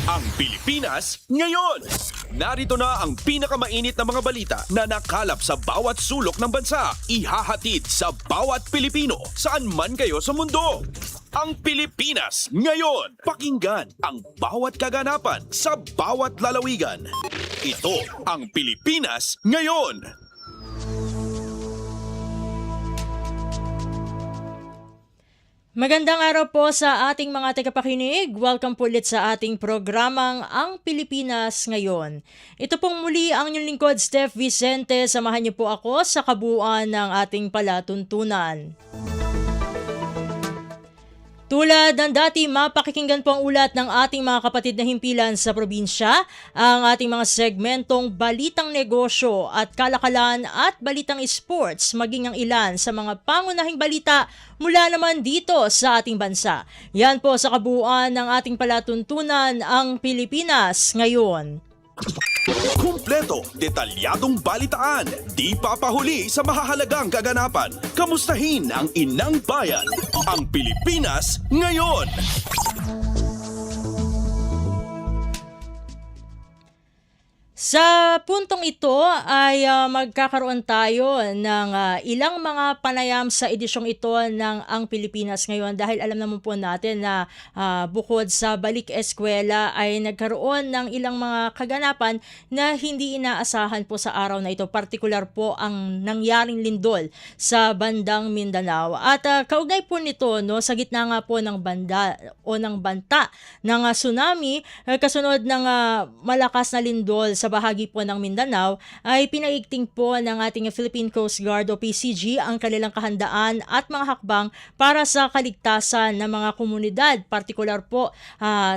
Ang Pilipinas ngayon! Narito na ang pinakamainit na mga balita na nakalap sa bawat sulok ng bansa. Ihahatid sa bawat Pilipino saan man kayo sa mundo. Ang Pilipinas ngayon! Pakinggan ang bawat kaganapan sa bawat lalawigan. Ito ang Pilipinas ngayon! Magandang araw po sa ating mga tagapakinig. Welcome po ulit sa ating programang Ang Pilipinas Ngayon. Ito pong muli ang inyong lingkod, Steph Vicente. Samahan niyo po ako sa kabuuan ng ating palatuntunan. Tulad ng dati, mapakikinggan po ang ulat ng ating mga kapatid na himpilan sa probinsya, ang ating mga segmentong balitang negosyo at kalakalan at balitang sports, maging ang ilan sa mga pangunahing balita mula naman dito sa ating bansa. Yan po sa kabuuan ng ating palatuntunan, ang Pilipinas ngayon. Kumpleto, detalyadong balitaan, di papahuli sa mahahalagang kaganapan. Kamustahin ang inang bayan, ang Pilipinas ngayon! Sa puntong ito ay magkakaroon tayo ng ilang mga panayam sa edisyong ito ng Ang Pilipinas Ngayon dahil alam naman po natin na bukod sa balik eskwela ay nagkaroon ng ilang mga kaganapan na hindi inaasahan po sa araw na ito. Partikular po ang nangyaring lindol sa bandang Mindanao. At kaugnay po nito, no, sa gitna nga po ng banta ng tsunami kasunod ng malakas na lindol sa bahagi po ng Mindanao ay pinaigting po ng ating Philippine Coast Guard o PCG ang kanilang kahandaan at mga hakbang para sa kaligtasan ng mga komunidad, partikular po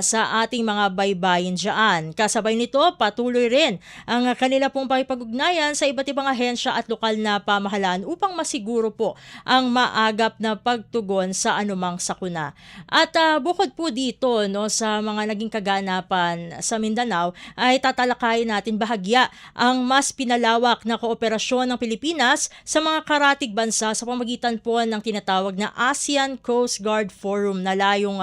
sa ating mga baybayin dyan. Kasabay nito, patuloy rin ang kanila pong pakipag-ugnayan sa iba't ibang ahensya at lokal na pamahalaan upang masiguro po ang maagap na pagtugon sa anumang sakuna. At bukod po dito, no, sa mga naging kaganapan sa Mindanao ay tatalakayin natin bahagya ang mas pinalawak na kooperasyon ng Pilipinas sa mga karatig bansa sa pamamagitan po ng tinatawag na ASEAN Coast Guard Forum na layong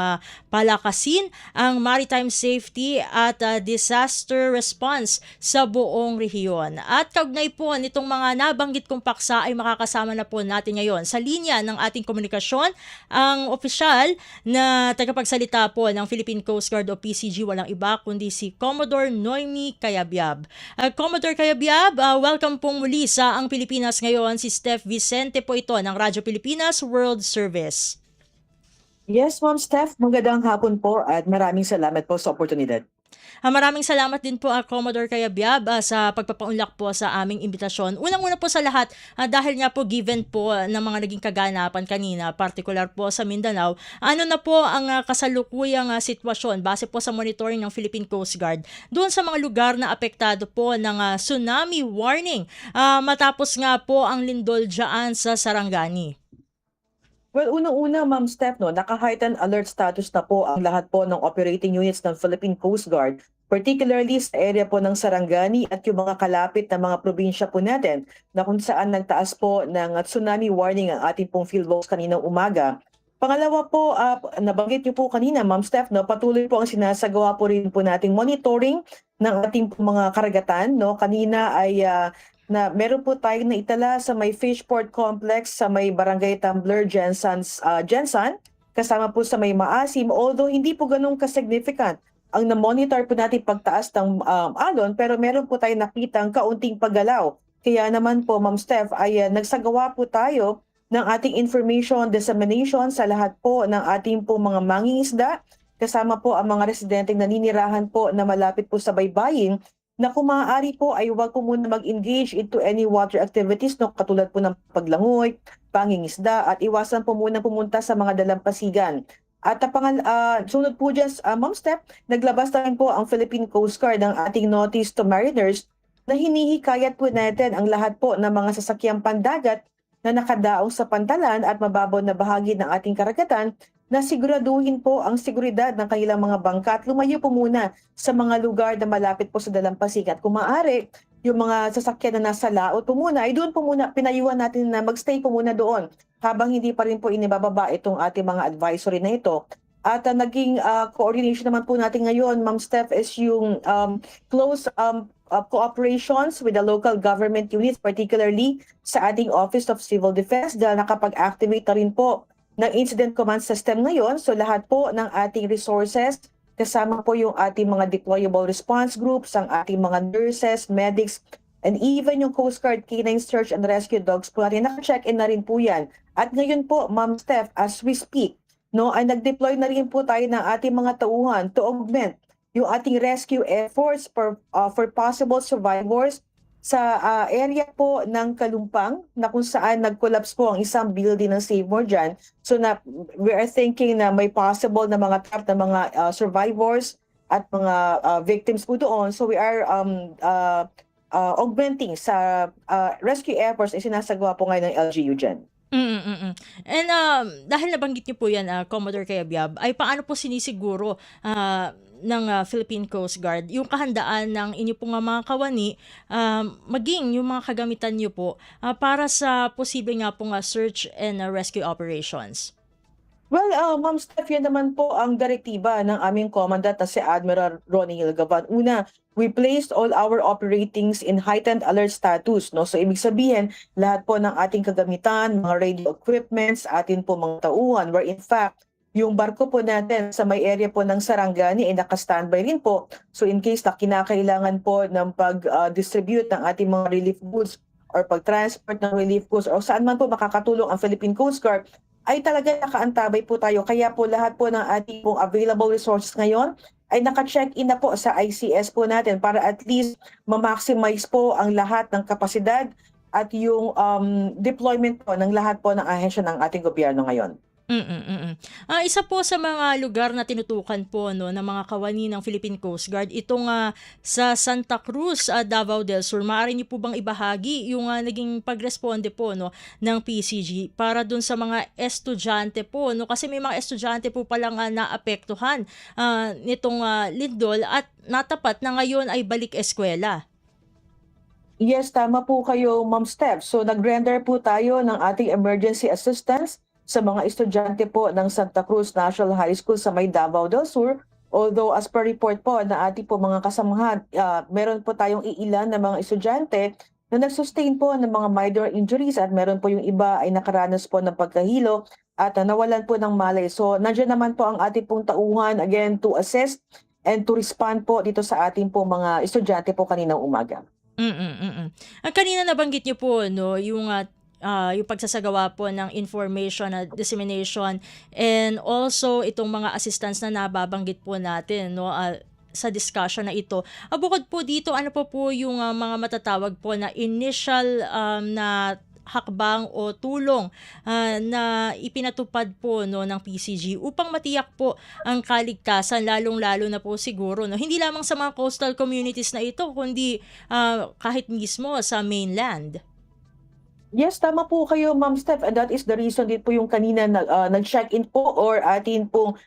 palakasin ang maritime safety at disaster response sa buong rehiyon. At kaugnay po nitong mga nabanggit kong paksa ay makakasama na po natin ngayon sa linya ng ating komunikasyon ang opisyal na tagapagsalita po ng Philippine Coast Guard o PCG, walang iba kundi si Commodore Noemi Cayabyab. Commodore Cayabyab, welcome po muli sa Ang Pilipinas Ngayon. Si Steph Vicente po ito ng Radyo Pilipinas World Service. Yes, Ma'am Steph. Magandang hapon po at maraming salamat po sa oportunidad. Maraming salamat din po Commodore Cayabyab sa pagpapaunlak po sa aming imbitasyon. Unang-una po sa lahat, dahil nga po given po ng mga naging kaganapan kanina, particular po sa Mindanao, ano na po ang kasalukuyang sitwasyon base po sa monitoring ng Philippine Coast Guard doon sa mga lugar na apektado po ng tsunami warning matapos nga po ang lindol dyan sa Sarangani? Well, unang-una, Ma'am Steph, no, naka-heightened alert status na po ang lahat po ng operating units ng Philippine Coast Guard, particularly sa area po ng Sarangani at yung mga kalapit na mga probinsya po natin na kung saan nagtaas po ng tsunami warning ang ating pong field boss kaninang umaga. Pangalawa po, nabanggit niyo po kanina, Ma'am Steph, no, patuloy po ang sinasagawa po rin po nating monitoring ng ating po mga karagatan. No? Kanina ay na meron po tayong naitala sa may Fishport Complex sa may Barangay Tumbler, Jensan, kasama po sa may Maasim, although hindi po ganun ka-significant ang na-monitor po natin pagtaas ng alon, pero meron po tayong nakitang kaunting paggalaw. Kaya naman po, Ma'am Steph, ay nagsagawa po tayo ng ating information dissemination sa lahat po ng ating po mga mangingisda, kasama po ang mga residenteng naninirahan po na malapit po sa baybayin, na kung maaari po ay huwag po muna mag-engage into any water activities, no, katulad po ng paglangoy, pangingisda, at iwasan po muna pumunta sa mga dalampasigan. At sunod po dyan, Ma'am Steph, naglabas na rin po ang Philippine Coast Guard ng ating notice to mariners na hinihikayat po natin ang lahat po ng mga sasakyang pandagat na nakadaong sa pantalan at mababaw na bahagi ng ating karagatan na siguraduhin po ang seguridad ng kanilang mga bangka at lumayo po muna sa mga lugar na malapit po sa dalampasigan. At kung maaari, yung mga sasakyan na nasa laot po muna, ay doon po muna, pinayuhan natin na magstay po muna doon habang hindi pa rin po inibababa itong ating mga advisory na ito. At naging coordination naman po natin ngayon, Ma'am Steph, is yung close cooperations with the local government units, particularly sa ating Office of Civil Defense, dahil nakapag-activate na rin po ng incident command system ngayon. So lahat po ng ating resources, kasama po yung ating mga deployable response groups, ang ating mga nurses, medics, and even yung Coast Guard Canine Search and Rescue Dogs po natin, naka-check-in na rin po yan. At ngayon po, Ma'am Steph, as we speak, no, ay nag-deploy na rin po tayo ng ating mga tauhan to augment yung ating rescue efforts for possible survivors sa area po ng Kalumpang, na kung saan nag-collapse po ang isang building ng Save More dyan. So we are thinking na may possible na mga trapped na mga survivors at mga victims po doon. So we are augmenting sa rescue efforts na sinasagawa po ngayon ng LGU dyan. And dahil nabanggit niyo po yan, Commodore Cayabyab, ay paano po sinisiguro ng Philippine Coast Guard yung kahandaan ng inyo pong mga kawani, maging yung mga kagamitan niyo po para sa posible nga pong search and rescue operations? Well, Ma'am Steph, yan naman po ang direktiba ng aming commandant na si Admiral Ronnie Hilgavan. Una, we placed all our operatings in heightened alert status. No? So, ibig sabihin, lahat po ng ating kagamitan, mga radio equipments, atin po mga tauhan, where in fact, yung barko po natin sa may area po ng Sarangani ay naka-standby rin po. So, in case na kinakailangan po ng pag-distribute ng ating mga relief goods or pag-transport ng relief goods o saan man po makakatulong ang Philippine Coast Guard, ay talaga nakaantabay po tayo. Kaya po lahat po ng ating pong available resources ngayon ay naka-check-in na po sa ICS po natin para at least ma-maximize po ang lahat ng kapasidad at yung deployment po ng lahat po ng ahensya ng ating gobyerno ngayon. Isa po sa mga lugar na tinutukan po no ng mga kawani ng Philippine Coast Guard itong sa Santa Cruz, Davao del Sur. Maaari niyo po bang ibahagi yung naging pagresponde po no ng PCG para dun sa mga estudyante po no, kasi may mga estudyante po palang naapektuhan nitong lindol at natapat na ngayon ay balik eskwela. Yes, tama po kayo, Ma'am Steph. So nag-render po tayo ng ating emergency assistance sa mga estudyante po ng Santa Cruz National High School sa may Davao del Sur. Although as per report po na ating po mga kasamahan, meron po tayong iilan na mga estudyante na nag-sustain po ng mga minor injuries at meron po yung iba ay nakaranas po ng pagkahilo at nawalan po ng malay. So nandiyan naman po ang ating pong tauhan again to assist and to respond po dito sa ating po mga estudyante po kaninang umaga. Ang kanina nabanggit niyo po no yung pagsasagawa po ng information dissemination and also itong mga assistance na nababanggit po natin no sa discussion na ito. Bukod po dito, ano po yung mga matatawag po na initial na hakbang o tulong na ipinatupad po no ng PCG upang matiyak po ang kaligtasan, lalong-lalo na po siguro no hindi lamang sa mga coastal communities na ito kundi kahit mismo sa mainland. Yes, tama po kayo, Ma'am Steph. And that is the reason din po yung kanina nag-check-in po or atin pong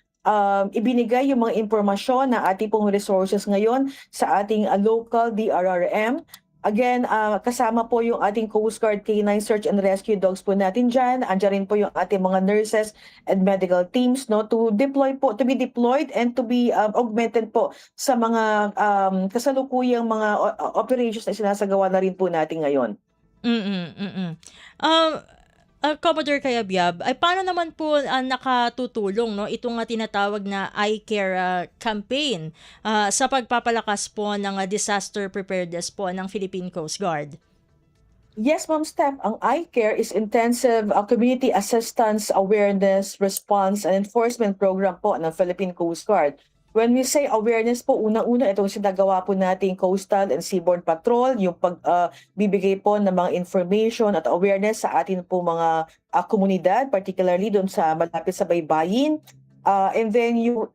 ibinigay yung mga impormasyon na ating pong resources ngayon sa ating local DRRM. Again, kasama po yung ating Coast Guard Canine Search and Rescue Dogs po natin dyan. Andiyan rin po yung ating mga nurses and medical teams no to be deployed and to be augmented po sa mga kasalukuyang mga operations na sinasagawa na rin po natin ngayon. Commodore Cayabyab, ay paano naman po nakatutulong no itong tinatawag na iCare campaign sa pagpapalakas po ng disaster preparedness po ng Philippine Coast Guard? Yes, Ma'am Steph, ang iCare is intensive community assistance, awareness, response, and enforcement program po ng Philippine Coast Guard. When we say awareness po, unang-una itong sinagawa po nating Coastal and Seaborne Patrol, yung pagbibigay po ng mga information at awareness sa atin po mga komunidad, particularly doon sa malapit sa baybayin. And then yung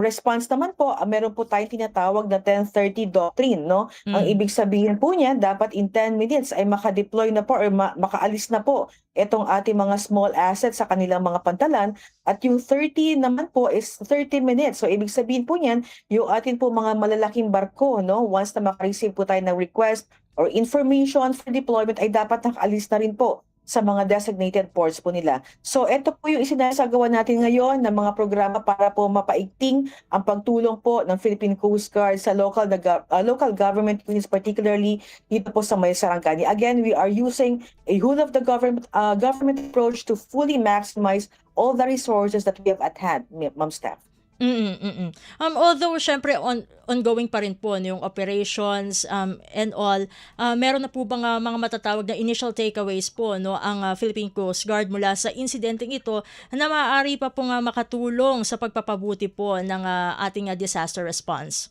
response naman po, meron po tayong tinatawag na 1030 doctrine, no? Ang ibig sabihin po niya, dapat in 10 minutes ay makadeploy na po or makaalis na po itong ating mga small assets sa kanilang mga pantalan. At yung 30 naman po is 30 minutes. So ibig sabihin po niyan, yung atin po mga malalaking barko, no? Once na makareceive po tayo ng request or information for deployment ay dapat nakaalis na rin po sa mga designated ports po nila. So ito po yung isinasagawa natin ngayon ng mga programa para po mapaigting ang pagtulong po ng Philippine Coast Guard sa local government units, particularly dito po sa may Sarangani. Again, we are using a whole of the government approach to fully maximize all the resources that we have at hand, Ma'am Steph. Although syempre ongoing pa rin po no, yung operations and all, meron na po bang mga matatawag na initial takeaways po no ang Philippine Coast Guard mula sa insidenteng ito na maaari pa po nga makatulong sa pagpapabuti po ng ating disaster response?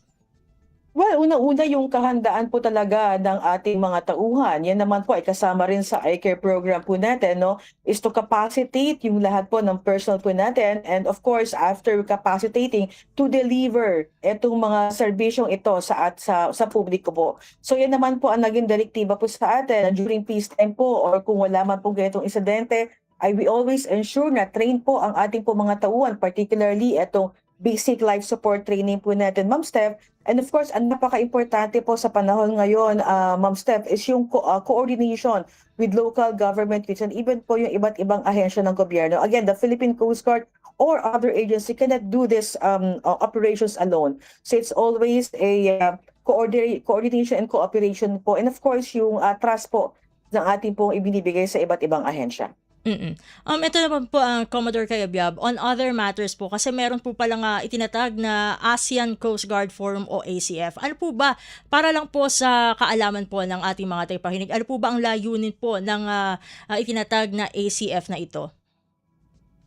Well, unang-una yung kahandaan po talaga ng ating mga tauhan. Yan naman po ay kasama rin sa iCare program po natin, no? Is to capacitate yung lahat po ng personnel po natin, and of course, after capacitating, to deliver itong mga serbisyong ito sa publiko po. So yan naman po ang naging direktiba po sa atin during peacetime po, or kung wala man po ganitong insidente, ay we always ensure na train po ang ating po mga tauhan, particularly itong basic life support training po natin, Ma'am Steph. And of course, ang napaka-importante po sa panahon ngayon, Ma'am Steph, is yung coordination with local government and even po yung iba't ibang ahensya ng gobyerno. Again, the Philippine Coast Guard or other agency cannot do this operations alone. So it's always a coordination and cooperation po. And of course, yung trust po ng ating pong ibinibigay sa iba't ibang ahensya. Ito naman po ang Commodore Cayabyab on other matters po kasi meron po palang itinatag na ASEAN Coast Guard Forum o ACF. Ano po ba, para lang po sa kaalaman po ng ating mga tagapakinig, ano po ba ang layunin po ng itinatag na ACF na ito?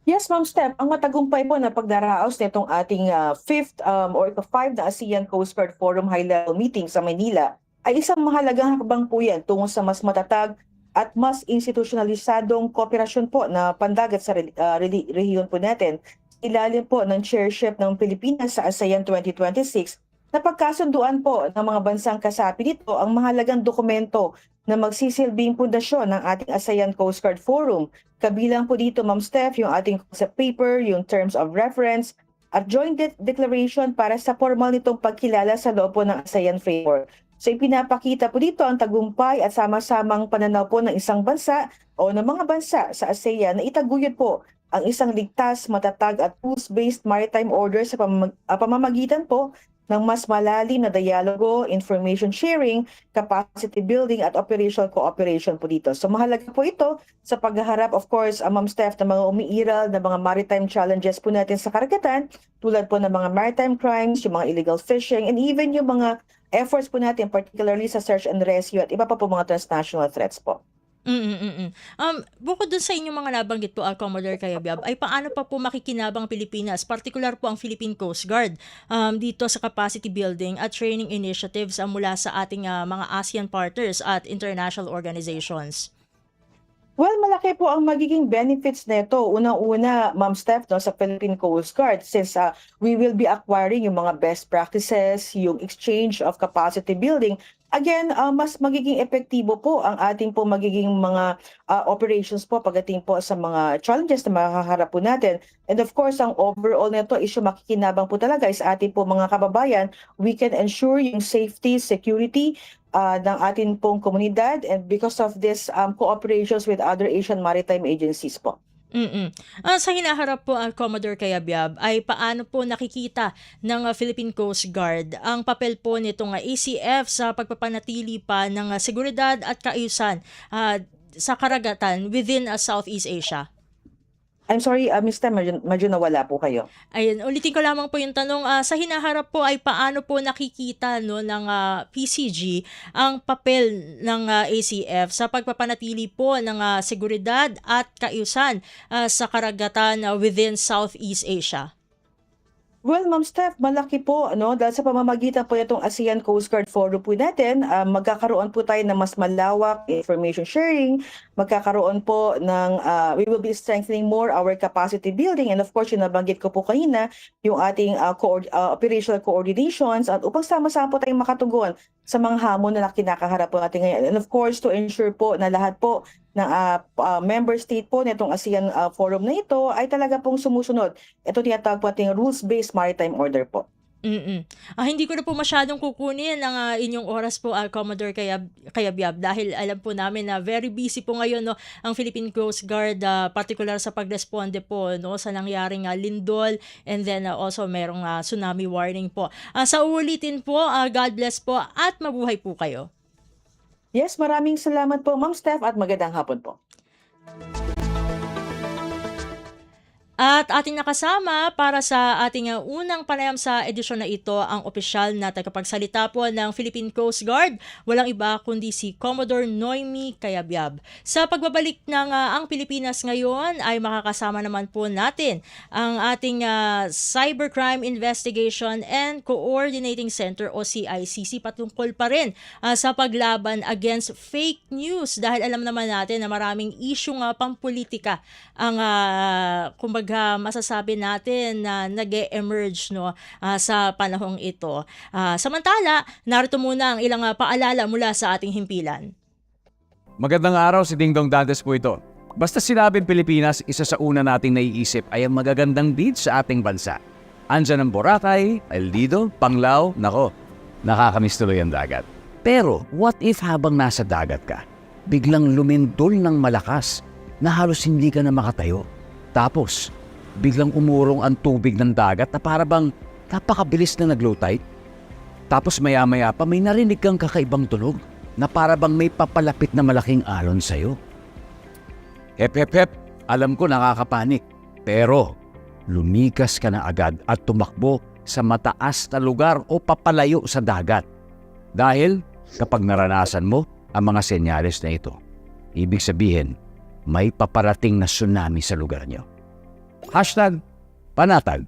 Yes, Ma'am Steph, ang matagumpay po na pagdaraos nitong ating fifth or ika-5 na ASEAN Coast Guard Forum high-level meeting sa Manila ay isang mahalagang hakbang po yan tungo sa mas matatag at mas institusyonalisadong kooperasyon po na pandagat sa rehiyon po natin. Ilalim po ng chairship ng Pilipinas sa ASEAN 2026 na pagkasunduan po ng mga bansang kasapi nito ang mahalagang dokumento na magsisilbing pundasyon ng ating ASEAN Coast Guard Forum. Kabilang po dito, Ma'am Steph, yung ating concept paper, yung terms of reference, at joint declaration para sa formal nitong pagkilala sa loob po ng ASEAN Framework. So ipinapakita po dito ang tagumpay at sama-samang pananaw po ng isang bansa o ng mga bansa sa ASEAN na itaguyod po ang isang ligtas, matatag at rules-based maritime order sa pamamagitan po ng mas malalim na dialogo, information sharing, capacity building at operational cooperation po dito. So mahalaga po ito sa paghaharap, of course, Ma'am Steph, ng mga umiiral na mga maritime challenges po natin sa karagatan, tulad po ng mga maritime crimes, yung mga illegal fishing, and even yung mga efforts po natin, particularly sa search and rescue at iba pa po mga transnational threats po. Bukod dun sa inyong mga nabanggit po, Commodore Cayabyab, ay paano pa po makikinabang Pilipinas, particular po ang Philippine Coast Guard, dito sa capacity building at training initiatives mula sa ating mga ASEAN partners at international organizations? Well, malaki po ang magiging benefits nito. Unang-una, Ma'am Steph, no, sa Philippine Coast Guard, since we will be acquiring yung mga best practices, yung exchange of capacity building. Again, mas magiging epektibo po ang ating po magiging mga operations po pagdating po sa mga challenges na makaharap po natin. And of course, ang overall nito issue makikinabang po talaga is ating po mga kababayan. We can ensure yung safety, security ng ating pong komunidad, and because of this cooperations with other Asian maritime agencies po. Sa hinaharap po ang Commodore Cayabyab ay paano po nakikita ng Philippine Coast Guard ang papel po nitong ACF sa pagpapanatili pa ng seguridad at kaayusan sa karagatan within Southeast Asia? I'm sorry, Mr. medyo nawala po kayo. Ayun, ulitin ko lamang po yung tanong. Sa hinaharap po ay paano po nakikita no, ng PCG ang papel ng ACF sa pagpapanatili po ng seguridad at kaayusan sa karagatan within Southeast Asia? Well, Ma'am Steph, malaki po, dahil sa pamamagitan po itong ASEAN Coast Guard Forum po natin, magkakaroon po tayo ng mas malawak information sharing, magkakaroon po ng, we will be strengthening more our capacity building, and of course, yung nabanggit ko po kanina, yung ating operational coordinations, at upang sama-sama po tayong makatugon sa mga hamon na kinakaharap po natin ngayon. And of course, to ensure po na lahat po ng member state po nitong ASEAN Forum na ito ay talaga pong sumusunod. Ito tinatawag po ating rules-based maritime order po. Hindi ko na po masyadong kukunin ang inyong oras po, Commodore Cayabyab, dahil alam po namin na very busy po ngayon, no, ang Philippine Coast Guard, particular sa pagresponde po, no, sa nangyaring lindol, and then also merong tsunami warning po. Sa uulitin po, God bless po at mabuhay po kayo. Yes, maraming salamat po, Ma'am Steph, at magandang hapon po. At ating nakasama para sa ating unang panayam sa edisyon na ito ang opisyal na tagapagsalita po ng Philippine Coast Guard. Walang iba kundi si Commodore Noemi Cayabyab. Sa pagbabalik ng ang Pilipinas ngayon ay makakasama naman po natin ang ating Cybercrime Investigation and Coordinating Center o CICC patungkol pa rin sa paglaban against fake news, dahil alam naman natin na maraming issue pampolitika ang kumbaga masasabi natin na nag-emerge, no, sa panahong ito. Samantala, narito muna ang ilang paalala mula sa ating himpilan. Magandang araw, si Dingdong Dantes po ito. Basta sinabing Pilipinas, isa sa una nating naiisip ay ang magagandang beach sa ating bansa. Andyan ang Boracay, El Nido, Panglao, nako, nakakamiss tuloy ang dagat. Pero what if habang nasa dagat ka, biglang lumindol ng malakas na halos hindi ka na makatayo? Tapos, biglang umurong ang tubig ng dagat na para bang napakabilis na nag-low tide. Tapos maya-maya pa may narinig kang kakaibang tunog na para bang may papalapit na malaking alon sa'yo. Hep, alam ko nakakapanik. Pero lumikas ka na agad at tumakbo sa mataas na lugar o papalayo sa dagat. Dahil kapag naranasan mo ang mga senyales na ito, ibig sabihin, may paparating na tsunami sa lugar nyo. #panatag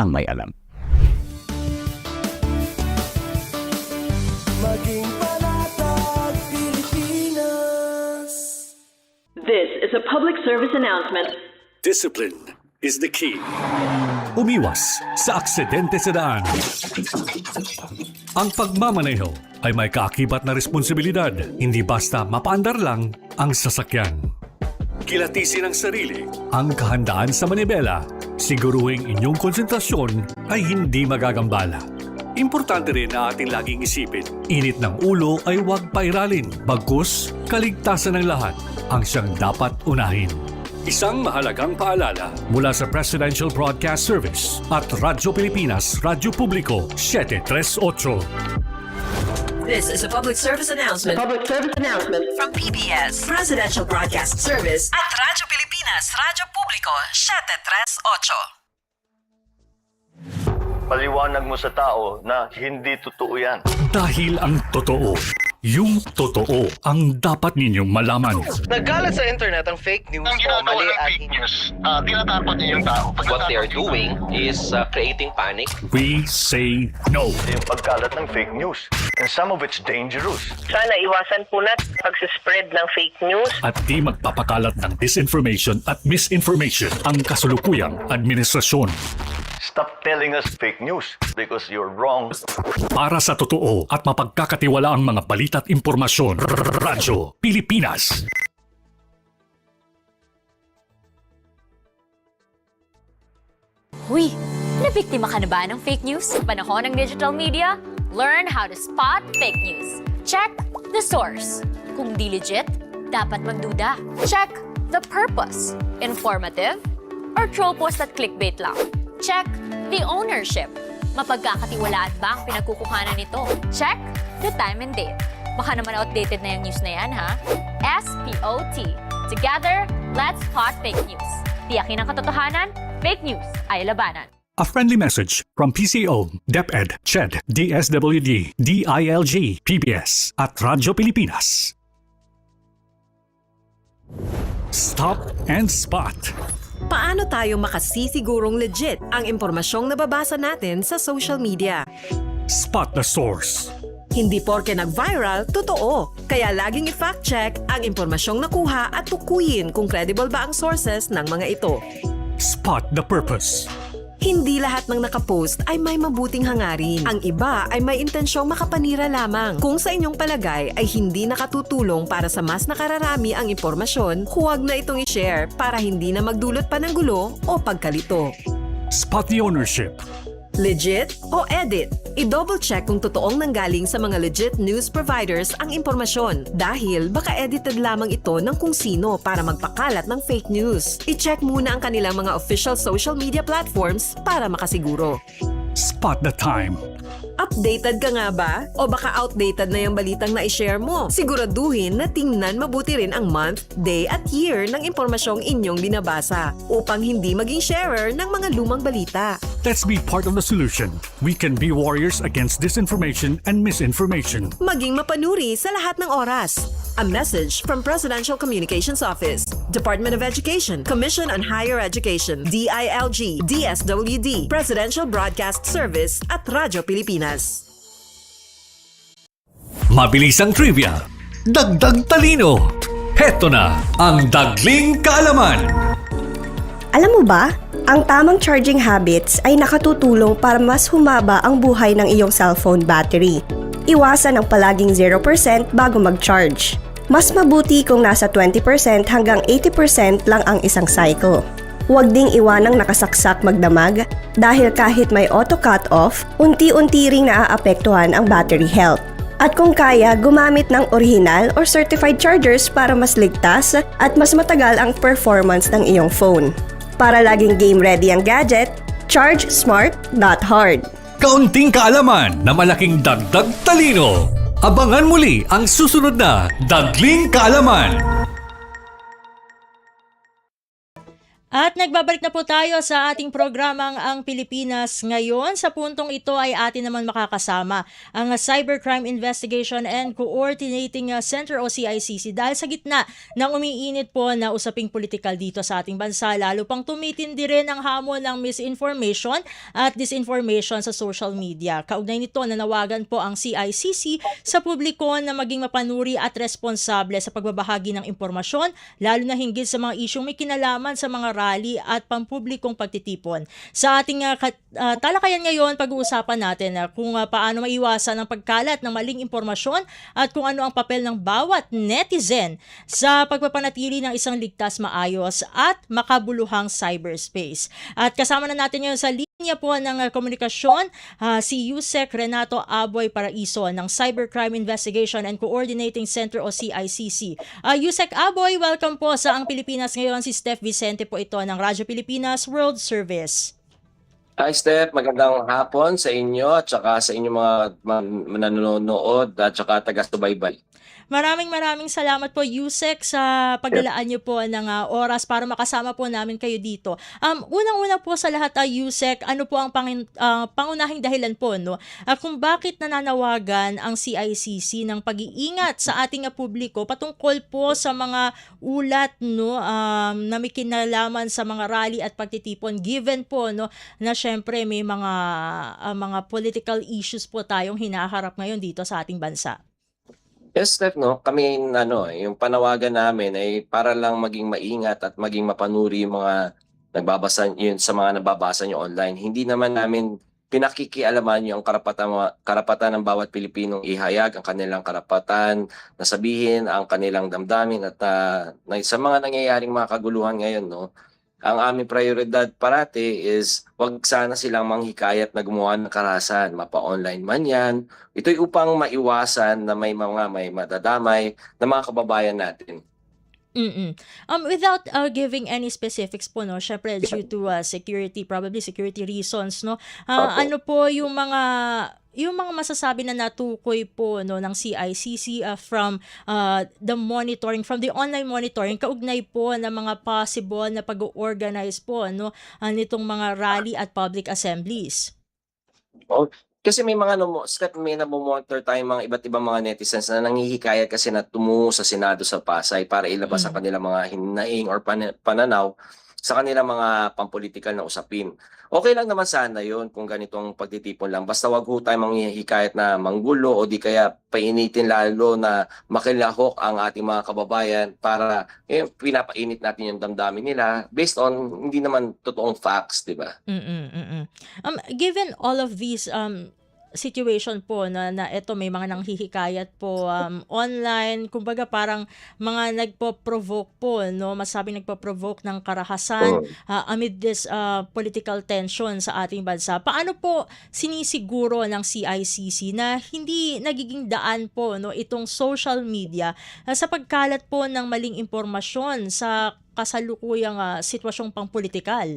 ang may alam. Maging panatag Pilipinas. This is a public service announcement. Discipline is the key. Umiwas sa aksidente sa daan. Ang pagmamaneho ay may kaakibat na responsibilidad. Hindi basta mapaandar lang ang sasakyan. Kilatisin ang sarili, ang kahandaan sa manibela. Siguruhing inyong konsentrasyon ay hindi magagambala. Importante rin na ating laging isipin, init ng ulo ay huwag pairalin. Bagkus, kaligtasan ng lahat ang siyang dapat unahin. Isang mahalagang paalala mula sa Presidential Broadcast Service at Radyo Pilipinas, Radyo Publiko 738. This is a public service announcement. Public service announcement. From PBS, Presidential Broadcast Service at Radyo Pilipinas, Radyo Publiko 738. Paliwanag mo sa tao na hindi totoo yan. Dahil ang totoo, yung totoo ang dapat ninyong malaman. Nagkalat sa internet ang fake news Ang o ginagawa mali ng at fake news, tinatapon niyo yung tao. what they are doing is creating panic. We say no. Yung pagkalat ng fake news. And some of it's dangerous. Sana iwasan po natin pag-spread ng fake news. At di magpapakalat ng disinformation at misinformation ang kasulukuyang administrasyon. Stop telling us fake news because you're wrong. Para sa totoo at mapagkakatiwalaang mga balita at impormasyon, Radyo Pilipinas. Huy, nabiktima ka na ba ng fake news sa panahon ng digital media? Learn how to spot fake news. Check the source. Kung di legit, dapat magduda. Check the purpose. Informative or troll post at clickbait lang. Check the ownership. Mapagkakatiwalaan ba ang pinagkukuhanan nito? Check the time and date. Baka naman outdated na yung news na yan, ha? SPOT. Together, let's spot fake news. Tiyakin ang katotohanan, fake news ay labanan. A friendly message from PCO, DepEd, CHED, DSWD, DILG, PBS at Radyo Pilipinas. Stop and spot. Paano tayo makasisigurong legit ang impormasyong nababasa natin sa social media? Spot the source. Hindi porke nag-viral, totoo. Kaya laging i-fact check ang impormasyong nakuha at tukuyin kung credible ba ang sources ng mga ito. Spot the purpose. Hindi lahat ng nakapost ay may mabuting hangarin. Ang iba ay may intensyong makapanira lamang. Kung sa inyong palagay ay hindi nakatutulong para sa mas nakararami ang impormasyon, huwag na itong i-share para hindi na magdulot pa ng gulo o pagkalito. Spot the ownership. Legit o edit? I-double check kung totoong nanggaling sa mga legit news providers ang impormasyon dahil baka edited lamang ito ng kung sino para magpakalat ng fake news. I-check muna ang kanilang mga official social media platforms para makasiguro. Spot the time. Updated ka nga ba? O baka outdated na yung balitang na-share mo? Siguraduhin na tingnan mabuti rin ang month, day at year ng impormasyong inyong binabasa upang hindi maging sharer ng mga lumang balita. Let's be part of the solution. We can be warriors against disinformation and misinformation. Maging mapanuri sa lahat ng oras. A message from Presidential Communications Office, Department of Education, Commission on Higher Education, DILG, DSWD, Presidential Broadcast Service at Radyo Pilipinas. Mabilisang trivia. Dagdag talino. Heto na ang Dagling Kaalaman. Alam mo ba, ang tamang charging habits ay nakatutulong para mas humaba ang buhay ng iyong cellphone battery. Iwasan ang palaging 0% bago mag-charge. Mas mabuti kung nasa 20% hanggang 80% lang ang isang cycle. Huwag ding iwanang nakasaksak magdamag dahil kahit may auto cut-off, unti-unti ring naaapektuhan ang battery health. At kung kaya, gumamit ng original or certified chargers para mas ligtas at mas matagal ang performance ng iyong phone. Para laging game ready ang gadget, charge smart, not hard. Kaunting kaalaman na malaking dagdag talino. Abangan muli ang susunod na Dagling Kaalaman. At nagbabalik na po tayo sa ating programang Ang Pilipinas Ngayon. Sa puntong ito ay atin naman makakasama ang Cybercrime Investigation and Coordinating Center o CICC dahil sa gitna ng umiinit po na usaping politikal dito sa ating bansa. Lalo pang tumitindi rin ang hamon ng misinformation at disinformation sa social media. Kaugnay nito, nanawagan po ang CICC sa publiko na maging mapanuri at responsable sa pagbabahagi ng impormasyon, lalo na hinggil sa mga isyong may kinalaman sa mga rally at pampublikong pagtitipon. Sa ating talakayan ngayon, pag-uusapan natin kung paano maiwasan ang pagkalat ng maling impormasyon at kung ano ang papel ng bawat netizen sa pagpapanatili ng isang ligtas, maayos at makabuluhang cyberspace. At kasama na natin ngayon sa linya po ng komunikasyon si Yusek Renato Aboy Paraiso ng Cybercrime Investigation and Coordinating Center o CICC. Yusek Aboy, welcome po sa Ang Pilipinas Ngayon. Si Steph Vicente po ito ng Radyo Pilipinas World Service. Hi Steph, magandang hapon sa inyo at saka sa inyong mga nanonood at saka taga-subaybay. Maraming salamat po, Yusek, sa paglalaan niyo po ng oras para makasama po namin kayo dito. Unang-una po sa lahat, Yusek, ano po ang pangunahing dahilan po kung bakit nananawagan ang CICC ng pag-iingat sa ating publiko patungkol po sa mga ulat na may kinalaman sa mga rally at pagtitipon, given po na syempre may mga political issues po tayong hinaharap ngayon dito sa ating bansa. Yes, Steph, kami yung panawagan namin ay para lang maging maingat at maging mapanuri yung mga sa mga nababasa nyo online. Hindi naman namin pinakikialaman yung karapatan ng bawat Pilipinong ihayag ang kanilang karapatan, na sabihin ang kanilang damdamin at sa mga nangyayaring mga kaguluhan ngayon, ang aming prioridad parati is wag sana silang manghikayat na gumawa ng karahasan, mapa-online man yan. Ito'y upang maiwasan na may madadamay na mga kababayan natin. Without giving any specifics po, syempre due to probably security reasons, ano po yung mga masasabi na natukoy po ng CICC from the online monitoring kaugnay po ng mga possible na pag-organize po nitong mga rally at public assemblies? Kasi may mga namo-monitor tayong mga iba't ibang mga netizens na nanghihikayat kasi na tumungo sa Senado sa Pasay para ilabas ang kanilang mga hinaing or pananaw sa kanilang mga pampolitikal na usapin. Okay lang naman sana yon kung ganitong pagtitipon lang. Basta wag ho tayo manghihikayat na manggulo o di kaya painitin lalo na makilahok ang ating mga kababayan para pinapainit natin yung damdamin nila based on hindi naman totoong facts, di ba? Given all of these situation po na ito may mga nanghihikayat po online, kumbaga parang mga nagpo-provoke po, no, masabing nagpo-provoke ng karahasan amid this political tension sa ating bansa. Paano po sinisiguro ng CICC na hindi nagiging daan po, no, itong social media sa pagkalat po ng maling impormasyon sa kasalukuyang sitwasyong pangpolitikal?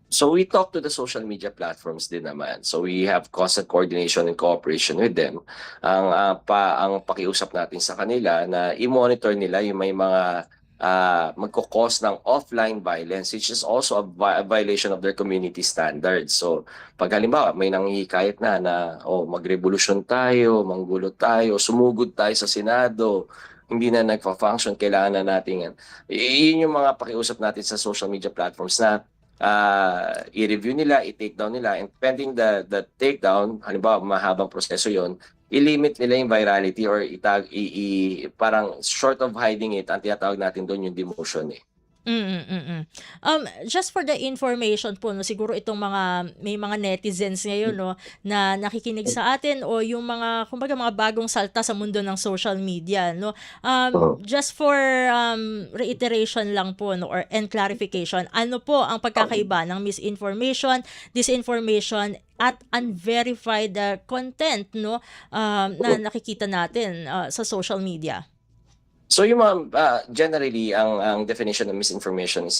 So we talk to the social media platforms din naman. So we have constant coordination and cooperation with them. Ang pakiusap natin sa kanila na i-monitor nila yung may mga magkukos ng offline violence, which is also a violation of their community standards. So pag halimbawa may nanghihikayat na magrevolusyon tayo, manggulo tayo, sumugod tayo sa Senado, hindi na nagfa-function, kailangan na natin yan. Yun yung mga pakiusap natin sa social media platforms na i-review nila, i-take down nila, and pending the takedown, halimbawa mahabang proseso yon, i-limit nila yung virality or parang short of hiding it, ang tinatawag natin doon yung demotion eh. Just for the information po, no, siguro itong may mga netizens ngayon, no, na nakikinig sa atin, o yung mga kumbaga mga bagong salta sa mundo ng social media, no. Just for reiteration lang po, no, and clarification, ano po ang pagkakaiba ng misinformation, disinformation at unverified content, no, na nakikita natin sa social media? So yung generally ang definition of misinformation is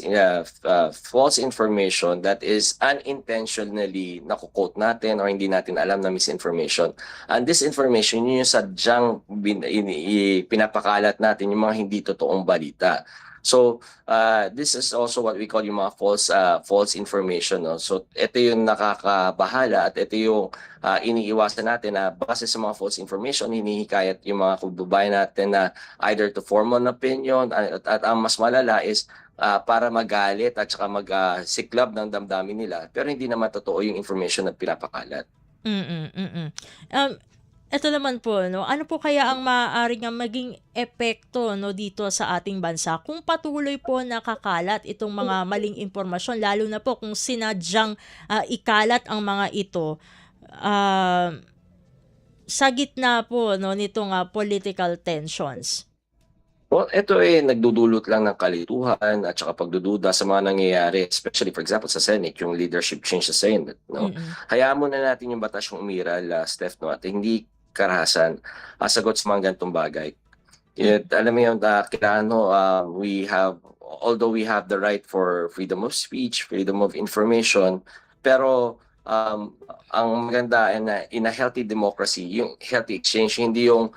false information that is unintentionally nakukote natin or hindi natin alam na misinformation. And disinformation yun yung sadyang pinapakalat natin yung mga hindi totoong balita. So this is also what we call yung mga false information. No? So ito yung nakakabahala at ito yung iniiwasan natin na base sa mga false information, hinihikayat yung mga kababayan natin na either to form an opinion at ang mas malala is para magalit at saka magsiklab ng damdamin nila, pero hindi naman totoo yung information na pinapakalat. Ito naman po, no, ano po kaya ang maaaring maging epekto, no, dito sa ating bansa kung patuloy po nakakalat itong mga maling impormasyon, lalo na po kung sinadyang ikalat ang mga ito sa gitna po, no, nitong political tensions? Well, ito nagdudulot lang ng kalituhan at saka pagdududa sa mga nangyayari, especially for example sa Senate, yung leadership change sa Senate, no. Hayaan muna natin yung batas yung umiral, Steph, no, at hindi karahasan sagot sa mga ganitong bagay. Alam mo yun, kailangan although we have the right for freedom of speech, freedom of information, pero ang maganda in a healthy democracy, yung healthy exchange, hindi yung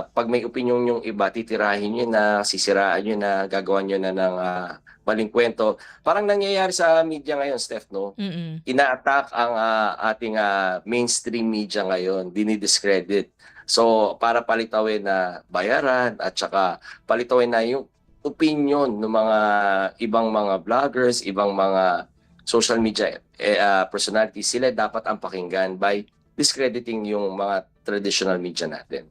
pag may opinion yung iba, titirahin nyo na, sisiraan nyo na, gagawan nyo na ng maling kwento. Parang nangyayari sa media ngayon, Steph, no? Ina-attack ang ating mainstream media ngayon, dinidiscredit. So, para palitawin na bayaran at saka palitawin na yung opinion ng mga ibang mga vloggers, ibang mga social media personalities, sila dapat ang pakinggan by discrediting yung mga traditional media natin.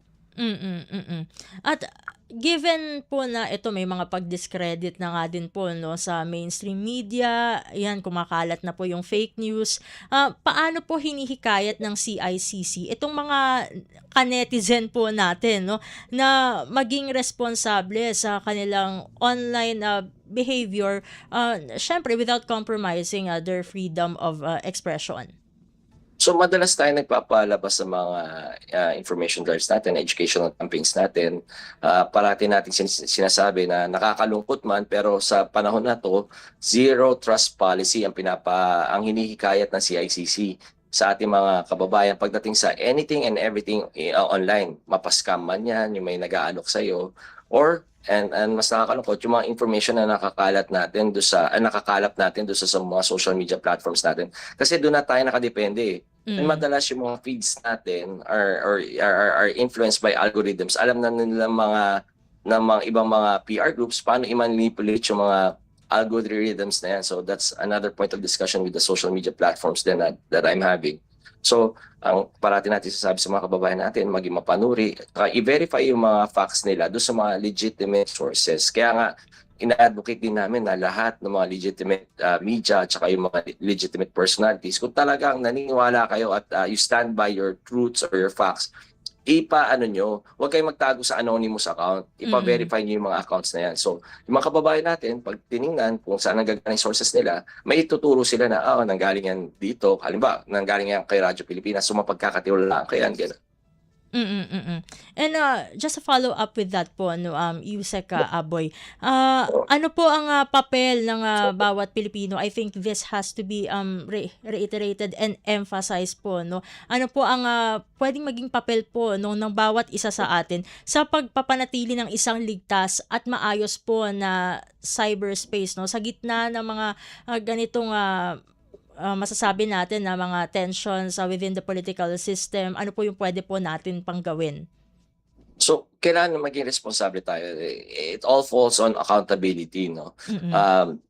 At given po na ito may mga pag-discredit na nga din po, no, sa mainstream media, yan, kumakalat na po yung fake news, paano po hinihikayat ng CICC itong mga kanetizen po natin, no, na maging responsable sa kanilang online behavior, syempre without compromising their freedom of expression? So madalas tayo nagpapalabas sa mga information drives natin, educational campaigns natin. Parati natin sinasabi na nakakalungkot man, pero sa panahon na to, zero trust policy ang hinihikayat ng CICC sa ating mga kababayan pagdating sa anything and everything online. Mapaskam man yan, yung may nag-aalok sa'yo, or and mas nakakalungkot yung mga information na nakakalat natin nakakalap natin doon sa mga social media platforms natin. Kasi doon na tayo nakadepende. And madalas yung mga feeds natin are influenced by algorithms. Alam na nila ng mga ibang mga PR groups paano i-manipulate yung mga algorithms na yan. So that's another point of discussion with the social media platforms then that I'm having. So ang parati natin sasabi sa mga kababayan natin, maging mapanuri, i-verify yung mga facts nila doon sa mga legitimate sources. Kaya nga, ina-advocate din namin na lahat ng mga legitimate media at saka yung mga legitimate personalities, kung talagang naniniwala kayo at you stand by your truths or your facts, huwag kayong magtago sa anonymous account. Ipa-verify niyo yung mga accounts na yan. So, yung mga kababayan natin, pag tiningnan kung saan nanggagaling sources nila, may ituturo sila na, nanggaling yan dito. Halimbawa, nanggaling yan kay Radyo Pilipinas, so mapagkakatiwalaan ko yan, gano'n. And just to follow up with that po, Yusek Aboy, ano po ang papel ng bawat Pilipino? I think this has to be reiterated and emphasized po, no? Ano po ang pwedeng maging papel po, no, ng bawat isa sa atin sa pagpapanatili ng isang ligtas at maayos po na cyberspace, no, sa gitna ng mga ganitong masasabi natin na mga tensions within the political system? Ano po yung pwede po natin pang gawin? So, kailangan maging responsable tayo. It all falls on accountability, no?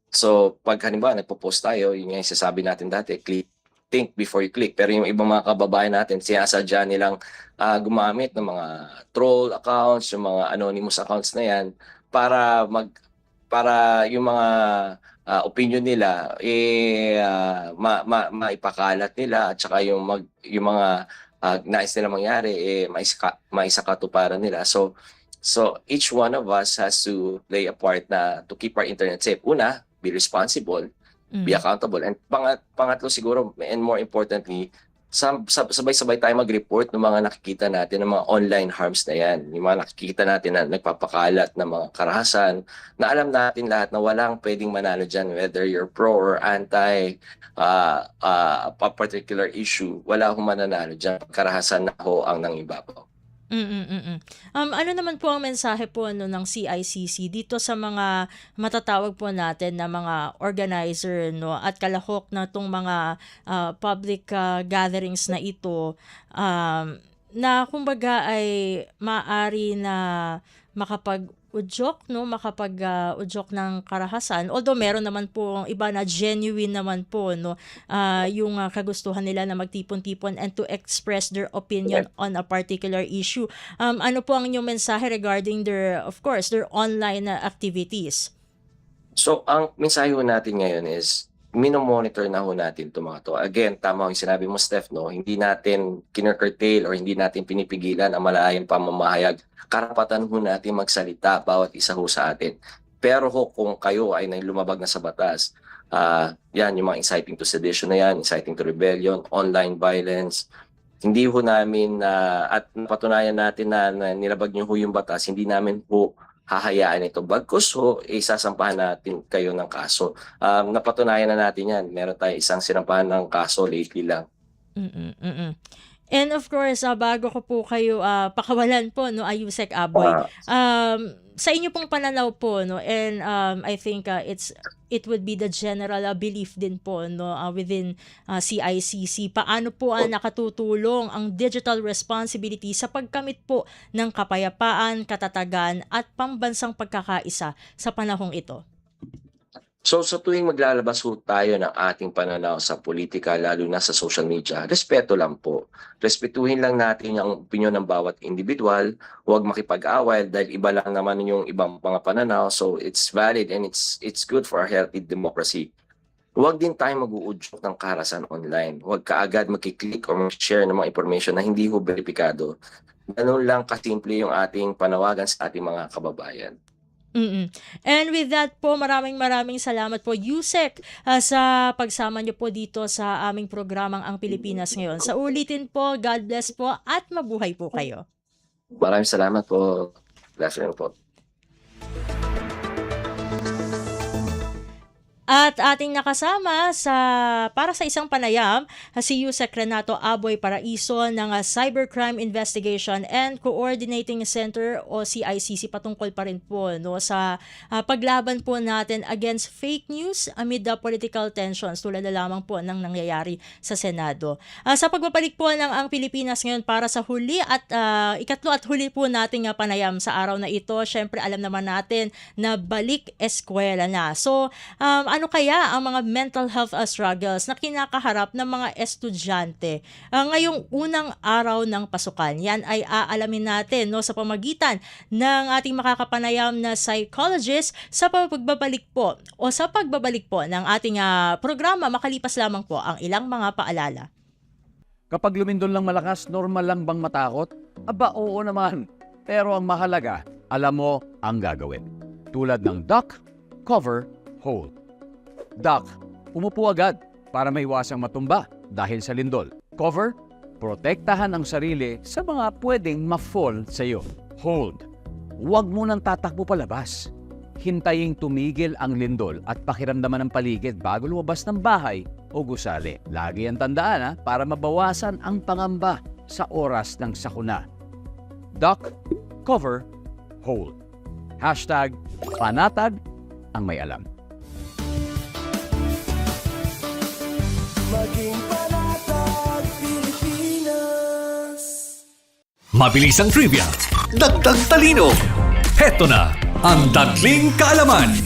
So, pag halimbawa nagpo-post tayo, yun yung sasabi natin dati, think before you click. Pero yung ibang mga kababayan natin, sinasadya nilang gumamit ng mga troll accounts, yung mga anonymous accounts na yan, para yung mga opinion nila maipakalat nila, at saka yung mga nais nila mangyari maisakatuparan nila. So each one of us has to play a part to keep our internet safe. Una, be responsible, be accountable, and pangatlo siguro, and more importantly, sabay-sabay tayo mag-report ng mga nakikita natin ng mga online harms na yan. Yung mga nakikita natin na nagpapakalat ng mga karahasan, na alam natin lahat na walang pwedeng manalo dyan, whether you're pro or anti a particular issue, wala akong mananalo dyan. Karahasan na ho ang nangibabaw. Ano naman po ang mensahe po ng CICC dito sa mga matatawag po natin na mga organizer, no, at kalahok na itong mga public gatherings na ito, na kumbaga ay maaari na makapag-udyok ng karahasan, although meron naman po iba na genuine naman po, no, yung kagustuhan nila na magtipon-tipon and to express their opinion on a particular issue. Ano po ang inyong mensahe regarding their online activities? So, ang mensahe natin ngayon is, minomonitor na ho natin itong mga to. Again, tama yung sinabi mo, Steph, no? Hindi natin kinurcurtail or hindi natin pinipigilan ang malayang pamamahayag. Karapatan ho natin magsalita, bawat isa ho sa atin. Pero kung kayo ay lumabag na sa batas, yan, yung mga inciting to sedition na yan, inciting to rebellion, online violence, hindi ho namin, at napatunayan natin na nilabag nyo ho yung batas, hindi namin ho hahayaan ito. Bagkus isasampahan natin kayo ng kaso. Napatunayan na natin yan. Meron tayo isang sinampahan ng kaso lately lang. And of course, bago ko po kayo pakawalan po, no, Yusek Aboy, sa inyo pong pananaw po, no, and I think it would be the general belief din po, no, within CICC, paano po nakatutulong ang digital responsibility sa pagkamit po ng kapayapaan, katatagan at pambansang pagkakaisa sa panahong ito? So sa tuwing maglalabas ho tayo ng ating pananaw sa politika, lalo na sa social media, respeto lang po. Respetuhin lang natin ang opinion ng bawat individual, huwag makipag-away dahil iba lang naman yung ibang mga pananaw. So it's valid and it's good for our healthy democracy. Huwag din tayo mag-uudyok ng karahasan online. Huwag kaagad magkiklik or mag-share ng mga information na hindi ho beripikado. Ganun lang kasimple yung ating panawagan sa ating mga kababayan. And with that po, maraming salamat po, Yusek, sa pagsama niyo po dito sa aming programang Ang Pilipinas Ngayon. Sa ulitin po, God bless po at mabuhay po kayo. Maraming salamat po. Good afternoon po. At ating nakasama para sa isang panayam, si Yusek Renato Aboy Paraiso ng Cybercrime Investigation and Coordinating Center o CICC, patungkol pa rin po, no, sa paglaban po natin against fake news amid the political tensions tulad na lamang po ng nangyayari sa Senado. Sa pagbabalik po ng Ang Pilipinas Ngayon para sa huli at ikatlo at huli po nating panayam sa araw na ito, syempre alam naman natin na balik eskwela na. So, ano ano kaya ang mga mental health struggles na kinakaharap ng mga estudyante ngayong unang araw ng pasukan? Yan ay aalamin natin sa pamagitan ng ating makakapanayam na psychologist sa pagbabalik po ng ating programa makalipas lamang po ang ilang mga paalala. Kapag lumindol lang malakas, normal lang bang matakot? Aba, oo naman. Pero ang mahalaga, alam mo ang gagawin. Tulad ng duck, cover, hold. Duck, umupo agad para maiwasang matumba dahil sa lindol. Cover, protektahan ang sarili sa mga pwedeng ma-fall sa iyo. Hold, huwag mo nang tatakbo palabas. Hintayin tumigil ang lindol at pakiramdaman ng paligid bago lumabas ng bahay o gusali. Lagi ang tandaan para mabawasan ang pangamba sa oras ng sakuna. Duck, cover, hold. Hashtag panatag ang may alam. Maging panatag Pilipinas. Mabilis ang trivia, dagdag talino. Heto na ang Dagling Kaalaman.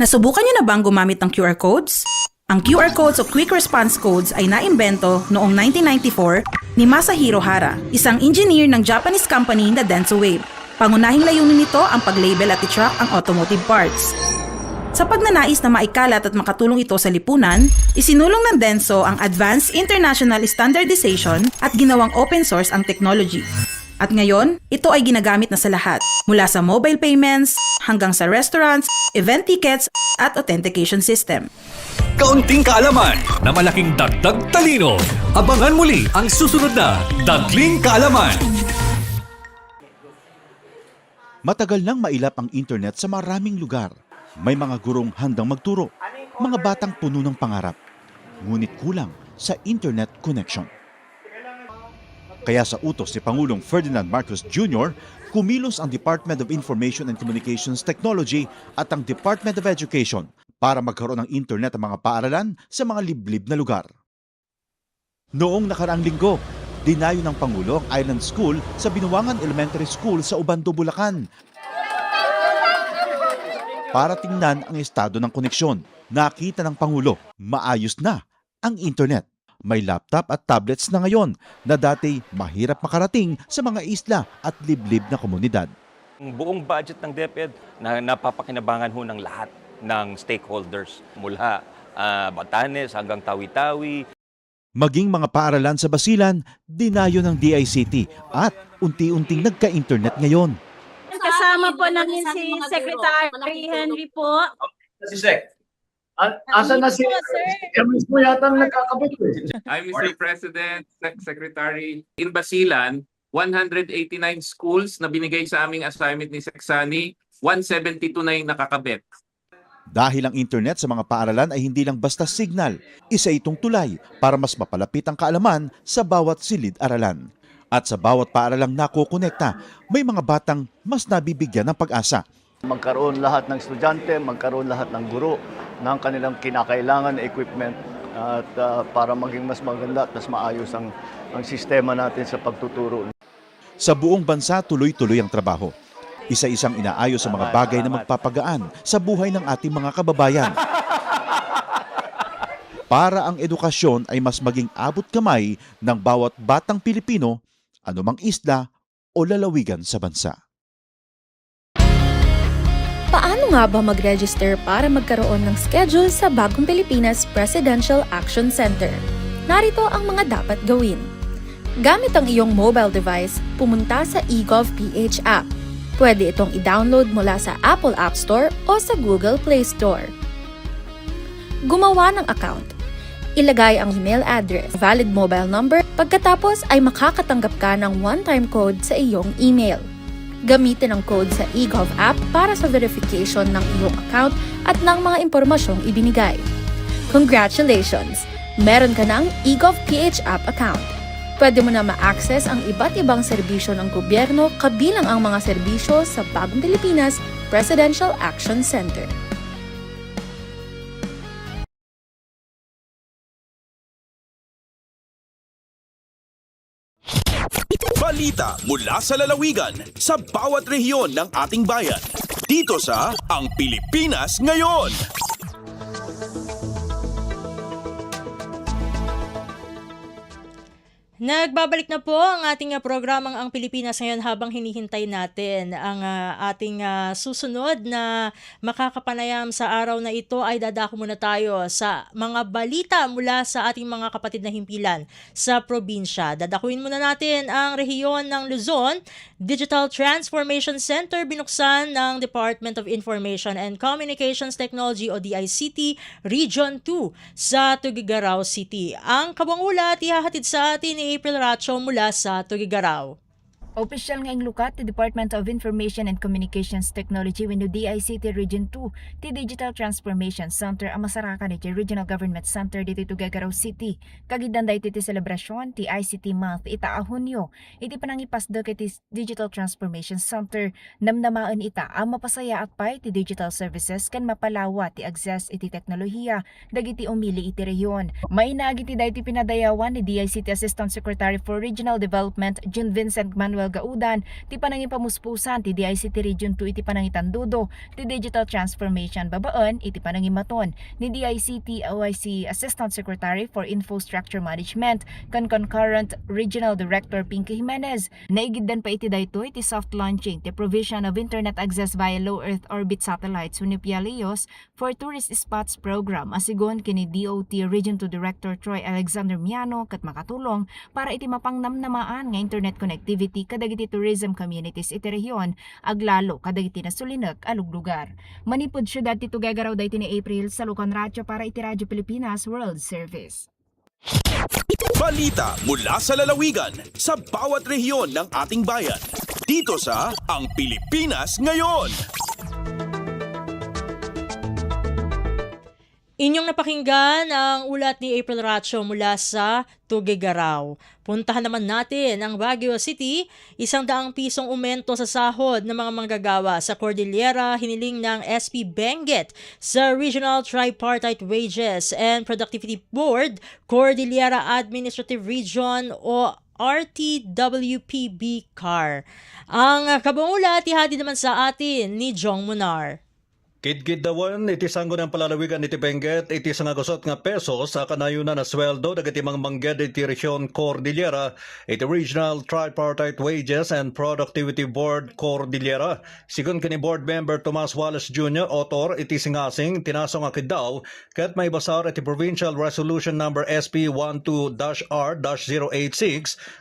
Nasubukan niyo na bang gumamit ng QR codes? Ang QR codes o Quick Response Codes ay naimbento noong 1994 ni Masahiro Hara, isang engineer ng Japanese company na Denso Wave. Pangunahing layunin nito ang pag-label at i-track ang automotive parts. Sa pagnanais na maikalat at makatulong ito sa lipunan, isinulong ng Denso ang Advanced International Standardization at ginawang open source ang technology. At ngayon, ito ay ginagamit na sa lahat, mula sa mobile payments hanggang sa restaurants, event tickets at authentication system. Kaunting kaalaman na malaking dagdag talino. Abangan muli ang susunod na Dagling Kaalaman. Matagal nang mailap ang internet sa maraming lugar. May mga gurong handang magturo, mga batang puno ng pangarap. Ngunit kulang sa internet connection. Kaya sa utos ni Pangulong Ferdinand Marcos Jr., kumilos ang Department of Information and Communications Technology at ang Department of Education para magkaroon ng internet ang mga paaralan sa mga liblib na lugar. Noong nakaraang linggo, dinayo ng Pangulo ang Island School sa Binuangan Elementary School sa Ubando, Bulacan para tingnan ang estado ng koneksyon. Nakita ng Pangulo, maayos na ang internet. May laptop at tablets na ngayon na dati mahirap makarating sa mga isla at liblib na komunidad. Ang buong budget ng DepEd na napapakinabangan ho ng lahat ng stakeholders mula Batanes hanggang Tawi-Tawi. Maging mga paaralan sa Basilan, dinayo ng DICT at unti-unting nagka-internet ngayon. Kasama po namin si Secretary Henry po. Si Sec. Asa na si Emis mo yata nagkakabot eh. I'm Mr. President, Secretary. In Basilan, 189 schools na binigay sa aming assignment ni Seksani, 172 na yung nakakabit. Dahil ang internet sa mga paaralan ay hindi lang basta signal, isa itong tulay para mas mapalapit ang kaalaman sa bawat silid-aralan. At sa bawat paaralang nakokonekta, may mga batang mas nabibigyan ng pag-asa. Magkaroon lahat ng estudyante, magkaroon lahat ng guro ng kanilang kinakailangan na equipment at para maging mas maganda at mas maayos ang sistema natin sa pagtuturo. Sa buong bansa, tuloy-tuloy ang trabaho. Isa-isang inaayos sa mga bagay na magpapagaan sa buhay ng ating mga kababayan. Para ang edukasyon ay mas maging abot kamay ng bawat batang Pilipino, anumang isla o lalawigan sa bansa. Paano nga ba mag-register para magkaroon ng schedule sa Bagong Pilipinas Presidential Action Center? Narito ang mga dapat gawin. Gamit ang iyong mobile device, pumunta sa eGov.ph app. Pwede itong i-download mula sa Apple App Store o sa Google Play Store. Gumawa ng account. Ilagay ang email address, valid mobile number, pagkatapos ay makakatanggap ka ng one-time code sa iyong email. Gamitin ang code sa eGov app para sa verification ng iyong account at ng mga impormasyong ibinigay. Congratulations! Meron ka ng eGov.ph app account. Pwede mo na ma-access ang iba't ibang serbisyo ng gobyerno kabilang ang mga serbisyo sa Bagong Pilipinas Presidential Action Center. Balita mula sa lalawigan sa bawat rehiyon ng ating bayan. Dito sa Ang Pilipinas Ngayon. Nagbabalik na po ang ating programang Ang Pilipinas ngayon habang hinihintay natin ang ating susunod na makakapanayam sa araw na ito ay dadako muna tayo sa mga balita mula sa ating mga kapatid na himpilan sa probinsya. Dadakuin muna natin ang rehiyon ng Luzon. Digital Transformation Center binuksan ng Department of Information and Communications Technology o DICT Region 2 sa Tuguegarao City. Ang kabuang-ulat ihahatid sa atin ni April Racho mula sa Tuguegarao. Opisyal ngayong lukat ti Department of Information and Communications Technology wenno DICT Region 2 ti Digital Transformation Center ang masarakan iti Regional Government Center dito Tuguegarao City. Kagidanday ti selebrasyon ti ICT Month ita a Hunyo. Iti panangipasdek iti Digital Transformation Center namnamaan ita ang mapasaya at pay ti digital services kan mapalawa ti access iti teknolohiya dagiti umili iti rehiyon. Mainaag iti dayti pinadayawan ni DICT Assistant Secretary for Regional Development John Vincent Manuel Gaudan ti panangipamuspusan ti DICT Region 2 iti panangitandudo ti digital transformation babaan iti panangimaton ni DICT OIC Assistant Secretary for Infrastructure Management kan concurrent Regional Director Pinky Jimenez. Naigiddan pa iti daytoy iti soft launching ti provision of internet access via low earth orbit satellites Sunipia LEOS for tourist spots program asigon kini DOT Region 2 Director Troy Alexander Miano ket makatulong para iti mapangnamnamaan nga internet connectivity kadagiti tourism communities iti rehiyon aglalo kadagiti nasulinek alug lugar. Manipud syudad ti Tuguegarao dayti ni April sa Lucan Radyo para iti Radyo Pilipinas World Service. Balita mula sa lalawigan sa bawat rehiyon ng ating bayan. Dito sa Ang Pilipinas Ngayon. Inyong napakinggan ang ulat ni April Racho mula sa Tuguegarao. Puntahan naman natin ang Baguio City. 100 pisong aumento sa sahod ng mga manggagawa sa Cordillera hiniling ng SP Benguet sa Regional Tripartite Wages and Productivity Board, Cordillera Administrative Region o RTWPB CAR. Ang kabuang ulat ihati naman sa atin ni Jong Munar. Kidkid dawan iti sanggo ng palalawigan iti Benguet iti sangagusot nga peso sa kanayunan na sweldo dagiti mga mangged iti Region Cordillera iti Regional Tripartite Wages and Productivity Board Cordillera. Sigun kini Board Member Tomas Wallace Jr. author iti singasing tinasong akid daw ket may basar iti Provincial Resolution Number SP 12-R-086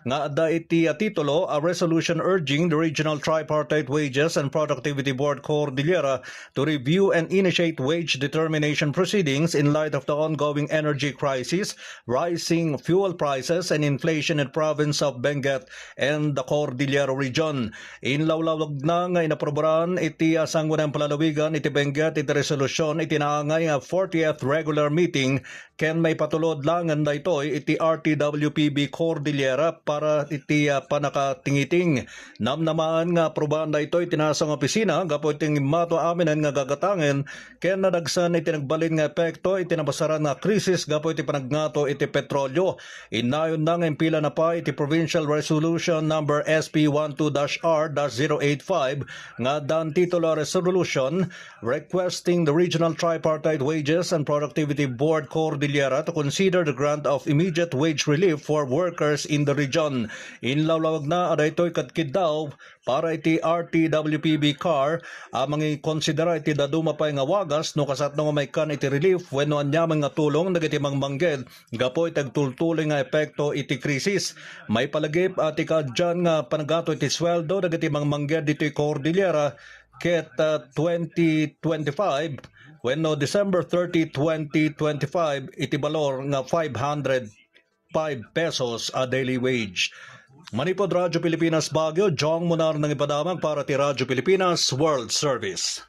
nga adda iti titulo a resolution urging the Regional Tripartite Wages and Productivity Board Cordillera to review and initiate wage determination proceedings in light of the ongoing energy crisis, rising fuel prices, and inflation in the province of Benguet and the Cordillera region. Inlawlawag na nga inaprobaran iti sanggo ng palalawigan iti Benguet iti resolusyon iti naangay 40th regular meeting ken may patulod langan da itoy iti RTWPB Cordillera para iti panakatingiting. Namnamaan nga aprobahan da itoy tinasang opisina gapo iting mato aminan nga gagatangen ken nadagsan iti nagbalin nga epekto iti nabasaran nga krisis gapo iti panagnato iti petrolyo. Inayon na nga impila na pa iti Provincial Resolution Number SP 12-R-085 nga dan titulo resolution requesting the Regional Tripartite Wages and Productivity Board Cordillera to consider the grant of immediate wage relief for workers in the region. Inlawlawag na adaytoy kadkid daw para iti RTWPB CAR mga konsidera iti daduma pay nga wagas no kasatno nga may kan iti relief wenno anyaman nga tulong dagiti mangmangged gapo iti agtultuloy nga epekto iti krisis. May palagip ati kadyan nga panagato iti sweldo dagiti mangmangged dito Cordillera ket 2025 wenno December 30, 2025 iti balor nga 505 pesos a daily wage. Manipod Radyo Pilipinas Baguio, Jong Munar ng ipadamag para ti Radyo Pilipinas World Service.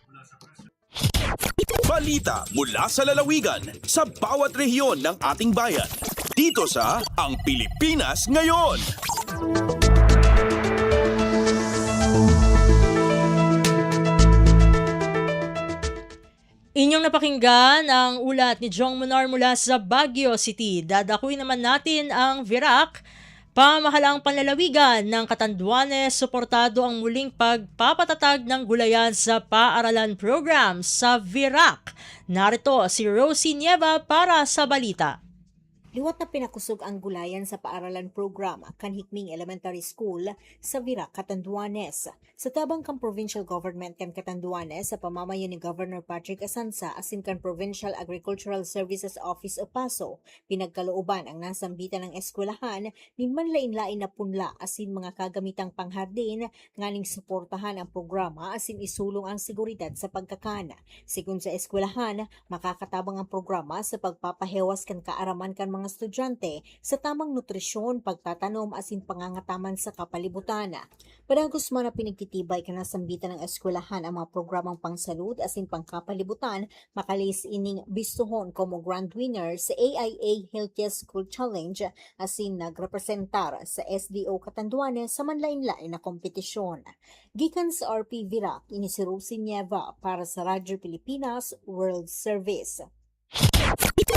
Balita mula sa lalawigan sa bawat rehiyon ng ating bayan. Dito sa Ang Pilipinas Ngayon. Inyong napakinggan ang ulat ni Jong Munar mula sa Baguio City. Dadakuin naman natin ang Virac. Pamahalaang panlalawigan ng Catanduanes, suportado ang muling pagpapatatag ng gulayan sa paaralan program sa Virac. Narito si Rosie Nieva para sa balita. Liwat na pinakusog ang gulayan sa paaralan program kan Hikming Elementary School sa Virac, Catanduanes. Sa tabang kang provincial government kan Catanduanes sa pamamayo ni Governor Patrick Asanza asin kan Provincial Agricultural Services Office o PASO, pinagkalooban ang nasambitan ng eskwelahan ni manlain-lain na punla asin mga kagamitang panghardin nganing suportahan ang programa asin isulong ang seguridad sa pagkakana. Sigun sa eskwelahan, makakatabang ang programa sa pagpapahewas kan kaaraman kan mga estudyante sa tamang nutrisyon, pagtatanom asin pangangataman sa kapalibutan. Padagos man na pinagtitibay ka na sambitan ng eskwelahan ang mga programang pangsalud asin pangkapalibutan, makalis ining bistuhon como grand winner sa AIA Healthiest School Challenge asin nagrepresentar sa SDO Catanduanes sa manlain-lain na kompetisyon. Gikan sa RP Virac, ini si Rosie Nieva para sa Radyo Pilipinas World Service.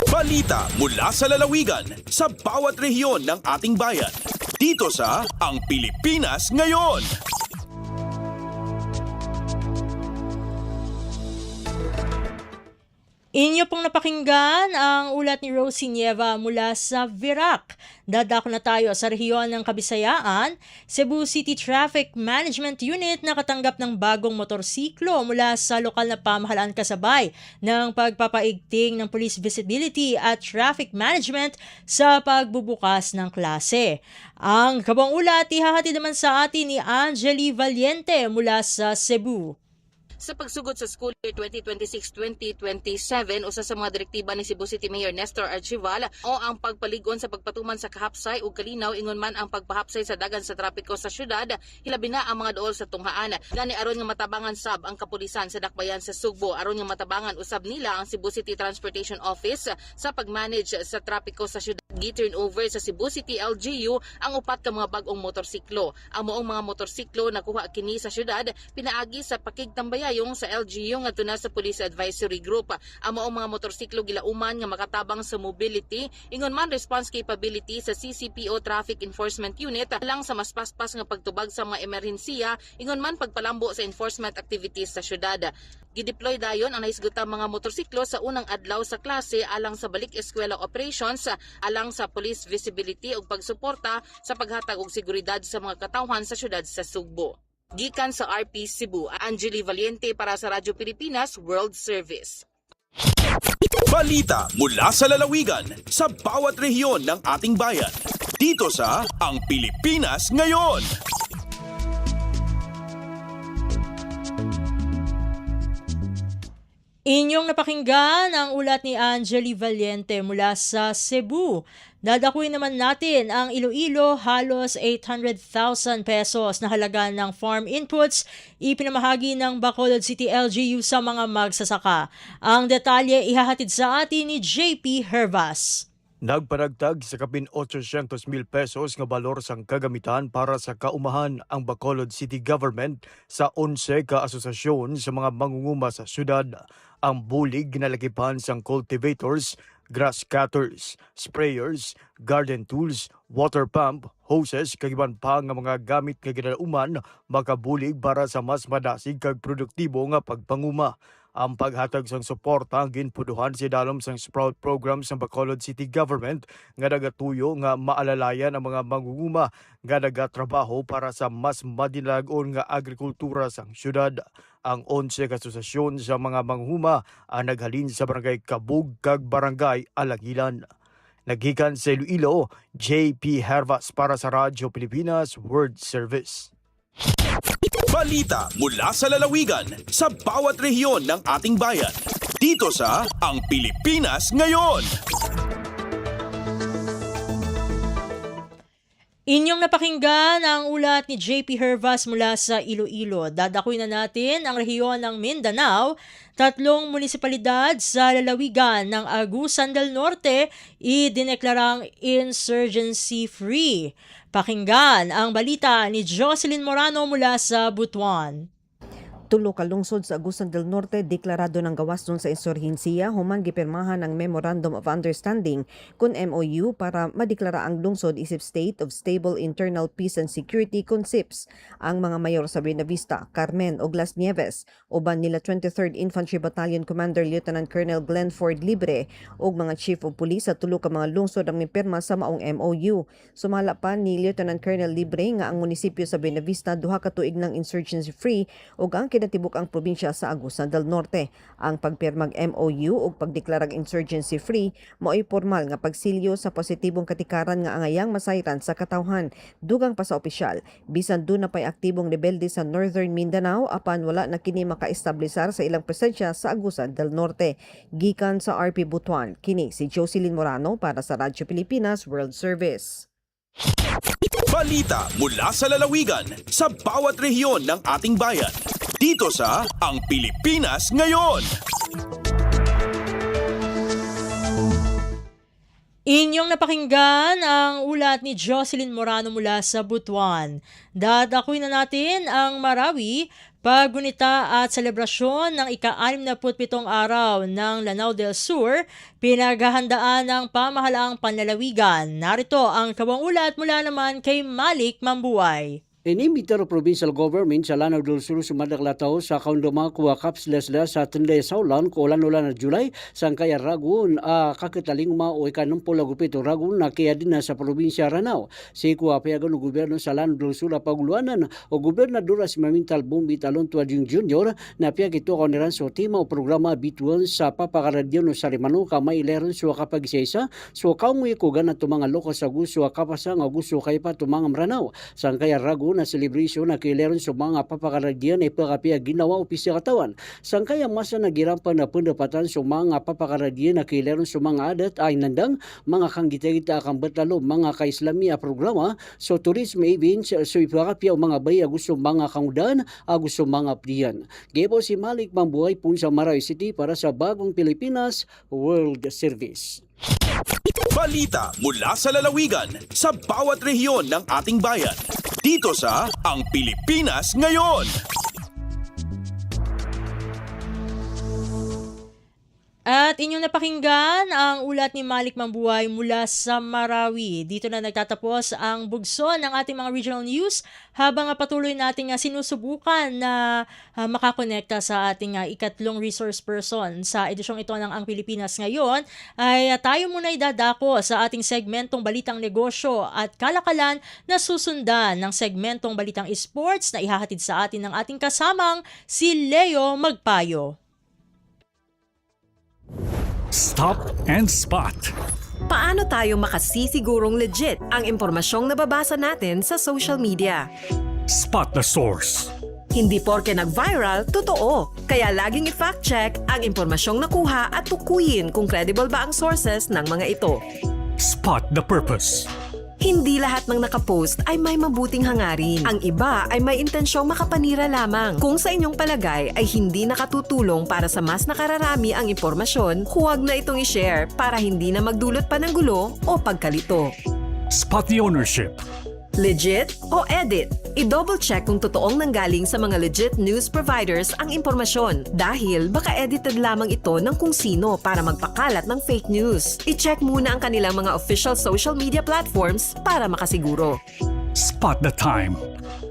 Balita mula sa lalawigan sa bawat rehiyon ng ating bayan. Dito sa Ang Pilipinas Ngayon. Inyo pong napakinggan ang ulat ni Rosie Nieva mula sa Virac. Dadako na tayo sa rehiyon ng Kabisayaan. Cebu City Traffic Management Unit nakatanggap ng bagong motorsiklo mula sa lokal na pamahalaan kasabay ng pagpapaigting ng police visibility at traffic management sa pagbubukas ng klase. Ang kabang ulat ihahatid naman sa atin ni Angeli Valiente mula sa Cebu. Sa pagsugod sa school year 2026-2027, usa sa mga direktiba ni Cebu City Mayor Nestor Archival o ang pagpaligon sa pagpatuman sa kahapsay ug kalinaw ingon man ang pagpahapsay sa dagan sa trapiko sa syudad, hilabi na ang mga duol sa tunghaan. Gani aron nga matabangan sab ang kapulisan sa dakbayan sa Sugbo, aron nga matabangan usab nila ang Cebu City Transportation Office sa pagmanage sa trapiko sa syudad. Gi-turn over sa Cebu City LGU ang upat ka mga bag-ong motorsiklo. Ang moong mga motorsiklo nakuha kini sa syudad pinaagi sa pakigtambayayong sa LGU ngadto na sa Police Advisory Group. Ang moong mga motorsiklo gilauman nga makatabang sa mobility, ingon man response capability sa CCPO Traffic Enforcement Unit lang sa mas paspas nga pagtubag sa mga emerhensiya, ingon man pagpalambo sa enforcement activities sa syudad. Gideploy dayon ang nahisgutang mga motorsiklo sa unang adlaw sa klase alang sa balik eskwela operations, alang sa police visibility ug pagsuporta sa paghatag og seguridad sa mga katawhan sa syudad sa Sugbo. Gikan sa RP Cebu, Angeli Valiente para sa Radyo Pilipinas World Service. Balita mula sa lalawigan sa bawat rehiyon ng ating bayan. Dito sa Ang Pilipinas Ngayon. Inyong napakinggan ang ulat ni Angeli Valiente mula sa Cebu. Dadakuin naman natin ang Iloilo, halos 800,000 pesos na halaga ng farm inputs ipinamahagi ng Bacolod City LGU sa mga magsasaka. Ang detalye ihahatid sa atin ni JP Hervas. Nagparagtag sa kapin 800,000 pesos nga balor sang kagamitan para sa kaumahan ang Bacolod City Government sa 11 ka asosasyon sa mga mangunguma sa syudad. Ang bulig ginalakipan sang cultivators, grass cutters, sprayers, garden tools, water pump, hoses kag iban pa nga mga gamit nga ginalauman makabulig para sa mas madasig kag produktibo nga pagpanguma. Ang paghatag sang suporta ginpuduhan si dalom sang Sprout program sa Bacolod City Government nga nagatuyo nga maalalayan ang mga mangunguma nga nagatrabaho para sa mas madinagon nga agrikultura sang syudad. Ang 11 kasosasyon sa mga mangunguma ang naghalin sa barangay Kabug kag barangay Alangilan. Nagikan sa Iloilo, JP Hervas para sa Radyo Pilipinas World Service. Balita mula sa lalawigan sa bawat rehiyon ng ating bayan. Dito sa Ang Pilipinas Ngayon. Inyong napakinggan ang ulat ni JP Hervas mula sa Iloilo. Dadakuin na natin ang rehiyon ng Mindanao. 3 munisipalidad sa lalawigan ng Agusan del Norte idineklarang insurgency-free. Pakinggan ang balita ni Jocelyn Morano mula sa Butuan. Tulo ka lungsod sa Agusan del Norte deklarado ng gawas nun sa insurhensiya human gipirmahan ang Memorandum of Understanding kun MOU para madeklara ang lungsod isip State of Stable Internal Peace and Security kun SIPS. Ang mga mayor sa Buenavista, Carmen ug Las Nieves uban nila 23rd Infantry Battalion Commander Lieutenant Colonel Glenn Ford Libre ug mga chief of police sa tulo ka mga lungsod ang mipirma sa maong MOU. Sumala pa ni Lieutenant Colonel Libre nga ang munisipyo sa Buenavista duha ka tuig ng insurgency free ug ang kinatibuk ang probinsya sa Agusan del Norte. Ang pagpirmag MOU ug pagdeklarang insurgency free mao'y formal nga pagsilyo sa positibong katikaran nga angayang masayran sa katawhan. Dugang pa sa opisyal, bisan doon na pa'y aktibong rebelde sa Northern Mindanao apan wala na kini makaestablisar sa ilang presensya sa Agusan del Norte. Gikan sa RP Butuan, kini si Jocelyn Morano para sa Radyo Pilipinas World Service. Balita mula sa lalawigan sa bawat rehiyon ng ating bayan. Dito sa Ang Pilipinas Ngayon. Inyong napakinggan ang ulat ni Jocelyn Morano mula sa Butuan. Dadakuin na natin ang Marawi, paggunita at selebrasyon ng ika-67 araw ng Lanao del Sur, pinaghahandaan ng pamahalaang panlalawigan. Narito ang kawang ulat mula naman kay Malik Mambuay. Inimbitaro provincial government sa Lanao del Sur sumadaklataw sa kaundama kuwa kapslasla sa Tinday Saulan ko ulan-ulan na July sangkaya ragun kakitaling o ikanumpula gupito ragun na kaya din na sa probinsya Ranao. Si kuwa payagan ng gobyerno sa Lanao del Sur paguluanan o gobernador si Mamintal Bumbi Talon Tuading Jr. na piyag ito kauniran sa tema o programa bituan sa papakaradyon sa Rimano kamay ileron sa kapag isa so kaungi ko ganat mga loko sa gusto kapasang o gusto kay pa tumangam Ranao sangkaya ragun na celebration na kaileron sa mga papakaradian ay pagkapia ginawa opisya katawan. Sangkaya masa nagirampan na pendapatan sa mga papakaradian na kaileron sa mga adat ay nandang mga kanggita-gita akang batalo mga ka-Islami programa so tourism events so ipakapia mga bay gusto mga kangudan gusto mga priyan. Gebo si Malik Mambuhay po sa Marawi City para sa Bagong Pilipinas World Service. Balita mula sa lalawigan sa bawat rehiyon ng ating bayan. Dito sa Ang Pilipinas Ngayon. At inyong napakinggan ang ulat ni Malik Mambuhay mula sa Marawi. Dito na nagtatapos ang bugso ng ating mga regional news habang patuloy nating sinusubukan na makakonekta sa ating ikatlong resource person sa edisyong ito ng Ang Pilipinas Ngayon ay tayo muna idadako sa ating segmentong Balitang Negosyo at Kalakalan na susundan ng segmentong Balitang Esports na ihahatid sa atin ng ating kasamang si Leo Magpayo. Stop and Spot. Paano tayo makasisigurong legit ang impormasyong nababasa natin sa social media? Spot the source. Hindi porke nag-viral, totoo. Kaya laging i-fact check ang impormasyong nakuha at tukuyin kung credible ba ang sources ng mga ito. Spot the purpose. Hindi lahat ng nakapost ay may mabuting hangarin. Ang iba ay may intensyong makapanira lamang. Kung sa inyong palagay ay hindi nakatutulong para sa mas nakararami ang impormasyon, huwag na itong i-share para hindi na magdulot pa ng gulo o pagkalito. Spot the ownership. Legit o edit? I-double check kung totoong nanggaling sa mga legit news providers ang impormasyon dahil baka edited lamang ito ng kung sino para magpakalat ng fake news. I-check muna ang kanilang mga official social media platforms para makasiguro. Spot the time.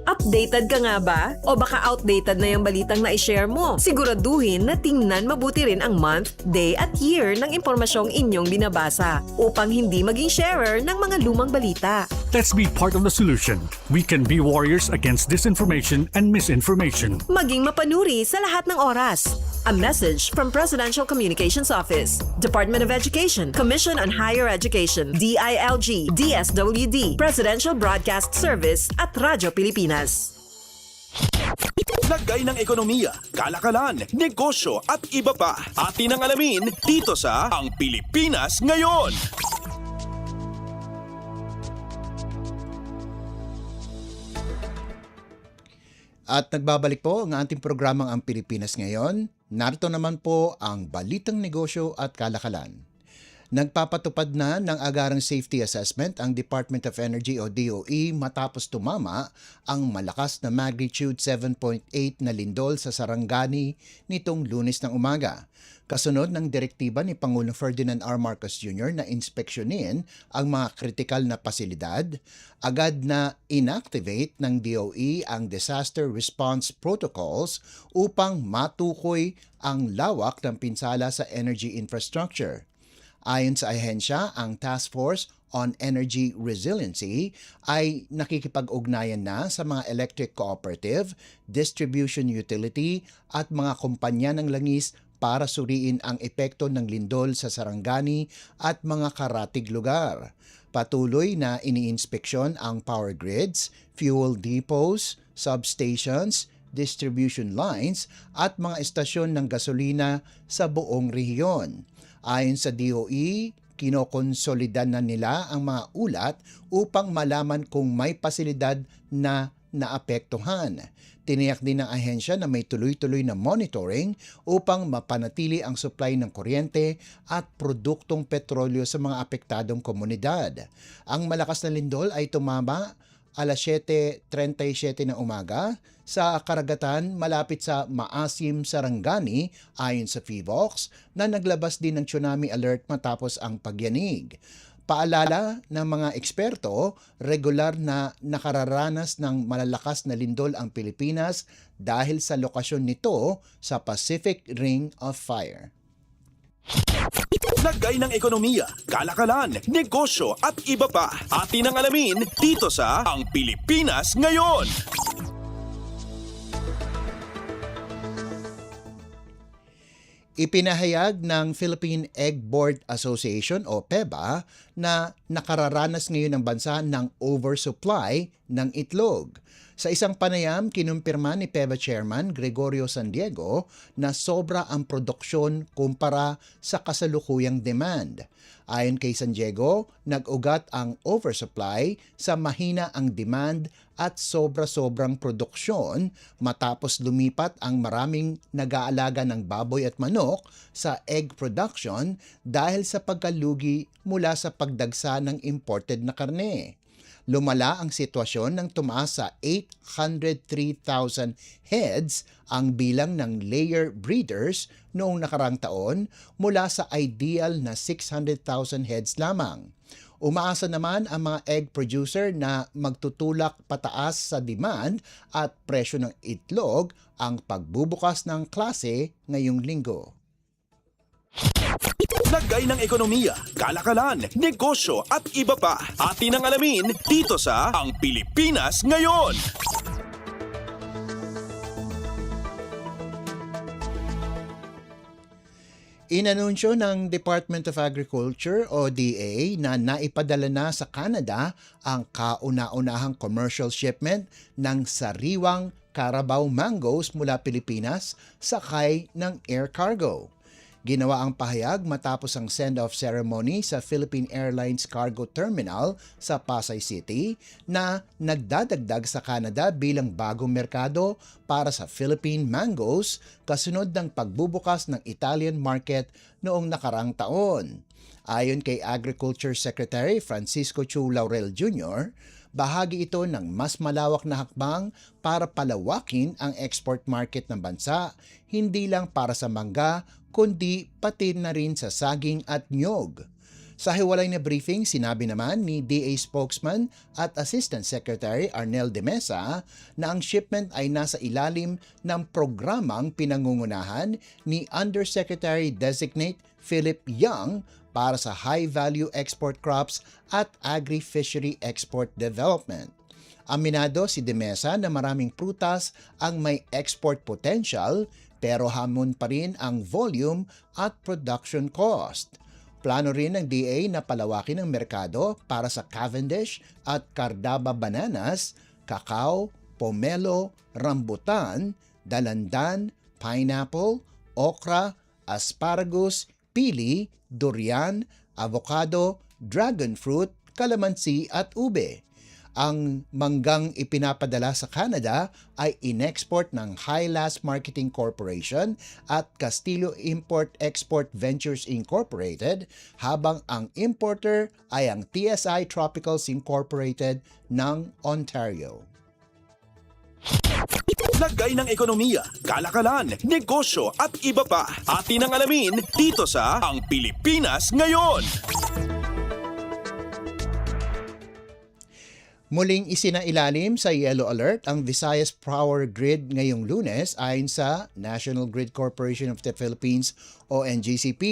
Updated ka nga ba? O baka outdated na yung balitang na-share mo? Siguraduhin na tingnan mabuti rin ang month, day at year ng impormasyong inyong binabasa upang hindi maging sharer ng mga lumang balita. Let's be part of the solution. We can be warriors against disinformation and misinformation. Maging mapanuri sa lahat ng oras. A message from Presidential Communications Office, Department of Education, Commission on Higher Education, DILG, DSWD, Presidential Broadcast Service at Radyo Pilipinas. Lagay ng ekonomiya, kalakalan, negosyo at iba pa. Atin ang alamin dito sa Ang Pilipinas Ngayon. At nagbabalik po ang ating programang Ang Pilipinas Ngayon. Narito naman po ang Balitang Negosyo at Kalakalan. Nagpapatupad na ng agarang safety assessment ang Department of Energy o DOE matapos tumama ang malakas na magnitude 7.8 na lindol sa Sarangani nitong Lunes ng umaga. Kasunod ng direktiba ni Pangulong Ferdinand R. Marcos Jr. na inspeksyonin ang mga kritikal na pasilidad, agad na inactivate ng DOE ang disaster response protocols upang matukoy ang lawak ng pinsala sa energy infrastructure. Ayon sa ahensya, ang Task Force on Energy Resiliency ay nakikipag-ugnayan na sa mga electric cooperative, distribution utility at mga kumpanya ng langis para suriin ang epekto ng lindol sa Sarangani at mga karatig lugar. Patuloy na iniinspeksyon ang power grids, fuel depots, substations, distribution lines at mga estasyon ng gasolina sa buong rehiyon. Ayon sa DOE, kinokonsolidan na nila ang mga ulat upang malaman kung may pasilidad na naapektuhan. Tiniyak din ng ahensya na may tuloy-tuloy na monitoring upang mapanatili ang supply ng kuryente at produktong petrolyo sa mga apektadong komunidad. Ang malakas na lindol ay tumama alas 7:37 ng umaga sa karagatan malapit sa Maasim, Sarangani ayon sa PHIVOLCS na naglabas din ng tsunami alert matapos ang pagyanig. Paalala ng mga eksperto, regular na nakararanas ng malalakas na lindol ang Pilipinas dahil sa lokasyon nito sa Pacific Ring of Fire. Lagay ng ekonomiya, kalakalan, negosyo at iba pa. Atin ang alamin dito sa Ang Pilipinas Ngayon. Ipinahayag ng Philippine Egg Board Association o PEBA na nakararanas ngayon ng bansa ng oversupply ng itlog. Sa isang panayam, kinumpirma ni PEBA Chairman Gregorio San Diego na sobra ang produksyon kumpara sa kasalukuyang demand. Ayon kay San Diego, nag-ugat ang oversupply sa mahina ang demand at sobra-sobrang produksyon matapos lumipat ang maraming nag-aalaga ng baboy at manok sa egg production dahil sa pagkalugi mula sa pagdagsa ng imported na karne. Lumala ang sitwasyon nang tumaas sa 803,000 heads ang bilang ng layer breeders noong nakarang taon mula sa ideal na 600,000 heads lamang. Umaasa naman ang mga egg producer na magtutulak pataas sa demand at presyo ng itlog ang pagbubukas ng klase ngayong linggo. Lagay ng ekonomiya, kalakalan, negosyo at iba pa. Atin ang alamin dito sa Ang Pilipinas Ngayon. Inanunsyo ng Department of Agriculture o DA na naipadala na sa Canada ang kauna-unahang commercial shipment ng sariwang Carabao mangoes mula Pilipinas sakay ng air cargo. Ginawa ang pahayag matapos ang send-off ceremony sa Philippine Airlines Cargo Terminal sa Pasay City na nagdadagdag sa Canada bilang bagong merkado para sa Philippine mangoes kasunod ng pagbubukas ng Italian market noong nakarang taon. Ayon kay Agriculture Secretary Francisco Chu Laurel Jr., bahagi ito ng mas malawak na hakbang para palawakin ang export market ng bansa, hindi lang para sa mangga, kundi pati na rin sa saging at niyog. Sa hiwalay na briefing, sinabi naman ni DA spokesman at Assistant Secretary Arnel de Mesa na ang shipment ay nasa ilalim ng programang pinangungunahan ni Undersecretary-designate Philip Young para sa high-value export crops at agri-fishery export development. Aminado si de Mesa na maraming prutas ang may export potential pero hamon pa rin ang volume at production cost. Plano rin ng DA na palawakin ang merkado para sa Cavendish at Cardaba bananas, kakao, pomelo, rambutan, dalandan, pineapple, okra, asparagus, pili, durian, avocado, dragon fruit, kalamansi at ube. Ang manggang ipinapadala sa Canada ay inexport ng Highlas Marketing Corporation at Castillo Import-Export Ventures Incorporated, habang ang importer ay ang TSI Tropicals Incorporated ng Ontario. Lagay ng ekonomiya, kalakalan, negosyo at iba pa. Atin ang alamin dito sa Ang Pilipinas Ngayon. Muling isinailalim sa yellow alert ang Visayas Power Grid ngayong Lunes ayon sa National Grid Corporation of the Philippines o NGCP.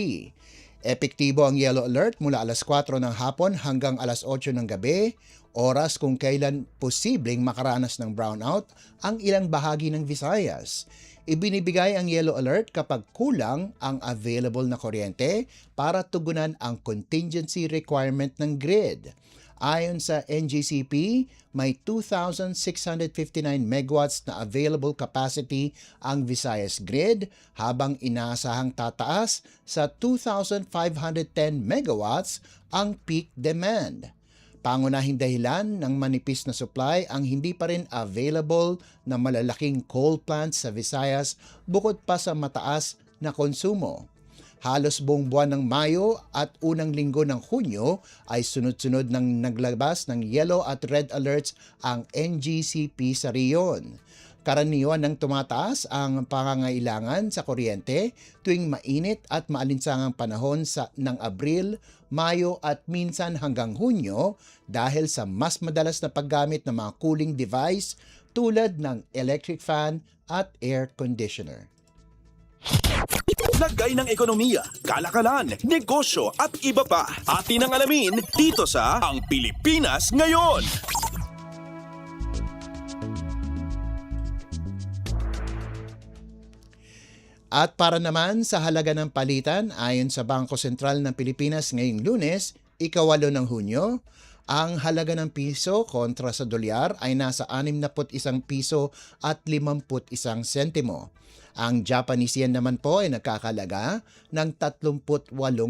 Epektibo ang yellow alert mula alas 4 ng hapon hanggang alas 8 ng gabi, oras kung kailan posibleng makaranas ng brownout ang ilang bahagi ng Visayas. Ibinibigay ang yellow alert kapag kulang ang available na kuryente para tugunan ang contingency requirement ng grid. Ayon sa NGCP, may 2,659 megawatts na available capacity ang Visayas Grid, habang inaasahang tataas sa 2,510 megawatts ang peak demand. Pangunahing dahilan ng manipis na supply ang hindi pa rin available na malalaking coal plants sa Visayas bukod pa sa mataas na konsumo. Halos buong buwan ng Mayo at unang linggo ng Hunyo ay sunod-sunod nang naglabas ng yellow at red alerts ang NGCP sa riyon. Karaniwan nang tumataas ang pangangailangan sa kuryente tuwing mainit at maalinsangang panahon ng Abril, Mayo at minsan hanggang Hunyo dahil sa mas madalas na paggamit ng mga cooling device tulad ng electric fan at air conditioner. Lagay ng ekonomiya, kalakalan, negosyo at iba pa. Atin ang alamin dito sa Ang Pilipinas Ngayon. At para naman sa halaga ng palitan, ayon sa Bangko Sentral ng Pilipinas ngayong Lunes, 8 ng Hunyo, ang halaga ng piso kontra sa dolyar ay nasa 61 piso at 51 sentimo. Ang Japanese yen naman po ay nagkakalaga ng 38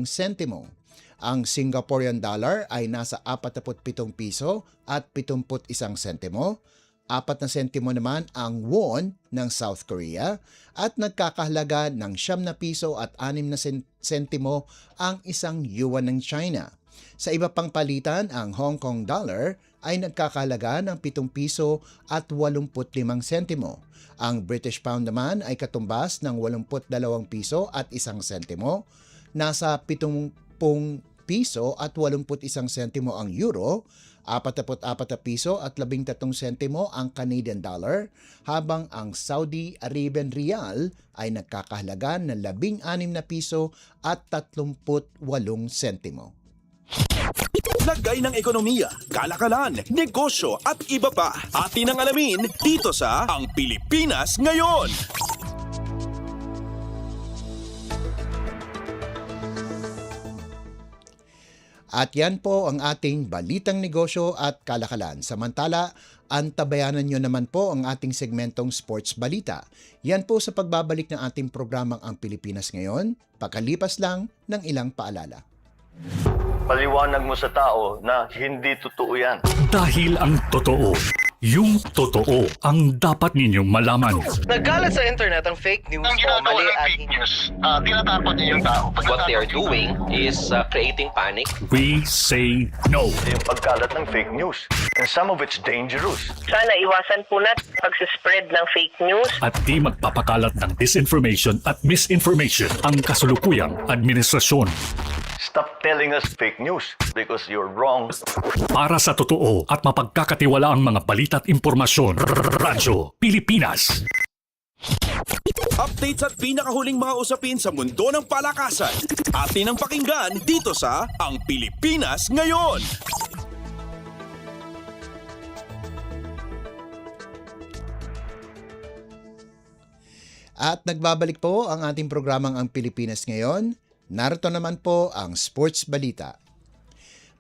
sentimo. Ang Singaporean dollar ay nasa 47 piso at 71 sentimo. 4 na sentimo naman ang won ng South Korea at nagkakahalaga ng 9 na piso at 6 na sentimo ang isang yuan ng China. Sa iba pang palitan, ang Hong Kong dollar ay nagkakahalaga ng 7 piso at 85 sentimo. Ang British pound naman ay katumbas ng 82 piso at 1 sentimo. Nasa 70 piso at 81 sentimo ang euro, 44 piso at 13 sentimo ang Canadian dollar, habang ang Saudi Arabian Riyal ay nagkakahalaga ng 16 na piso at 38 sentimo. Lagay ng ekonomiya, kalakalan, negosyo at iba pa. Atin ang alamin dito sa Ang Pilipinas Ngayon. At yan po ang ating balitang negosyo at kalakalan. Samantala, antabayanan nyo naman po ang ating segmentong Sports Balita. Yan po sa pagbabalik ng ating programang Ang Pilipinas Ngayon, pakalipas lang ng ilang paalala. Paliwanag mo sa tao na hindi totoo yan. Dahil ang totoo, yung totoo ang dapat ninyong malaman. Nagkalat sa internet ang fake news o mali at fake news. Tinatapon niyo yung tao. What they are doing is creating panic. We say no. Yung pagkalat ng fake news. And some of it's dangerous. Sana iwasan po natin pag-spread ng fake news. At di magpapakalat ng disinformation at misinformation ang kasulukuyang administrasyon. Stop telling us fake news because you're wrong. Para sa totoo at mapagkakatiwalaang mga balita at impormasyon, Radyo Pilipinas. Updates at pinakahuling mga usapin sa mundo ng palakasan. Atin ang pakinggan dito sa Ang Pilipinas Ngayon. At nagbabalik po ang ating programang Ang Pilipinas Ngayon. Narito naman po ang Sports Balita.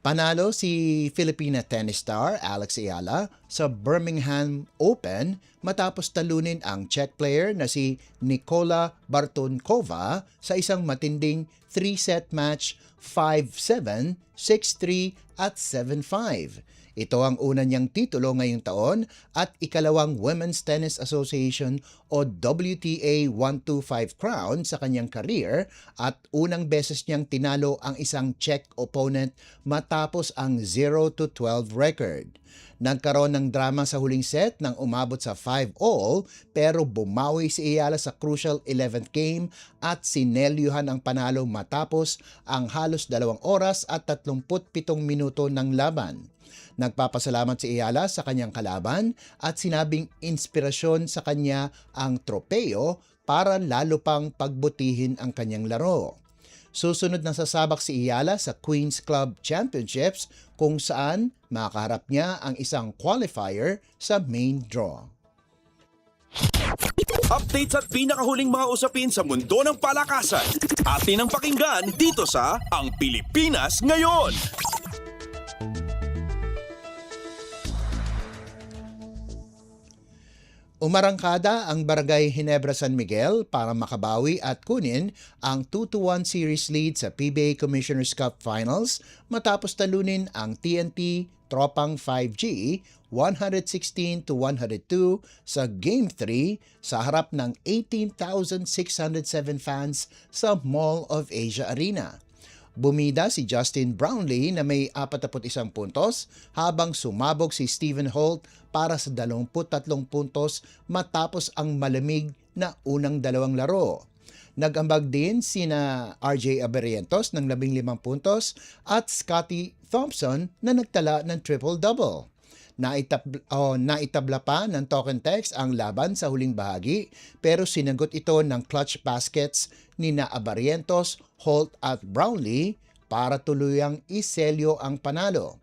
Panalo si Filipina tennis star Alex Ayala sa Birmingham Open matapos talunin ang Czech player na si Nikola Bartonkova sa isang matinding 3-set match 5-7, 6-3 at 7-5. Ito ang una niyang titulo ngayong taon at ikalawang Women's Tennis Association o WTA 125 crown sa kanyang career at unang beses niyang tinalo ang isang Czech opponent matapos ang 0-12 record. Nagkaroon ng drama sa huling set nang umabot sa 5-all pero bumawi si Ayala sa crucial 11th game at sinelyuhan ang panalo matapos ang halos 2 oras at 37 minuto ng laban. Nagpapasalamat si Ayala sa kanyang kalaban at sinabing inspirasyon sa kanya ang tropeo para lalo pang pagbutihin ang kanyang laro. Susunod na sasabak si Ayala sa Queen's Club Championships kung saan makaharap niya ang isang qualifier sa main draw. Updates at pinakahuling mga usapin sa mundo ng palakasan. Atin ang pakinggan dito sa Ang Pilipinas Ngayon. Umarangkada ang Barangay Ginebra San Miguel para makabawi at kunin ang 2-1 series lead sa PBA Commissioner's Cup Finals matapos talunin ang TNT Tropang 5G 116-102 sa Game 3 sa harap ng 18,607 fans sa Mall of Asia Arena. Bumida si Justin Brownlee na may 41 puntos habang sumabog si Stephen Holt para sa 23 puntos matapos ang malamig na unang 2 laro. Nag-ambag din sina RJ Aberientos ng 15 puntos at Scotty Thompson na nagtala ng triple-double. Naitabla pa ng Token Text ang laban sa huling bahagi pero sinagot ito ng clutch baskets ni na Abarientos, Holt at Brownlee para tuluyang iselyo ang panalo.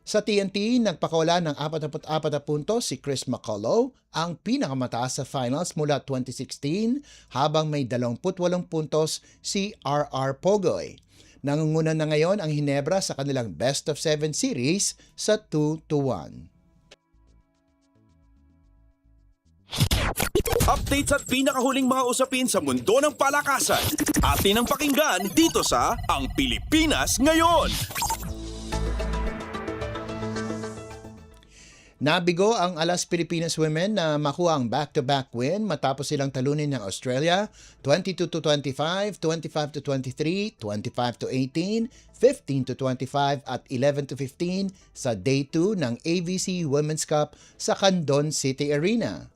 Sa TNT, nagpakawala ng 44 puntos si Chris McCullough, ang pinakamataas sa finals mula 2016 habang may 28 puntos si RR Pogoy. Nangunguna na ngayon ang Ginebra sa kanilang best of 7 series sa 2-1. Updates at pinakahuling mga usapin sa mundo ng palakasan. Atin ang pakinggan dito sa Ang Pilipinas Ngayon. Nabigo ang Alas Pilipinas Women na makuha ang back-to-back win matapos silang talunin ng Australia 22-25, 25-23, 25-18, 15-25 at 11-15 sa Day 2 ng AVC Women's Cup sa Candon City Arena.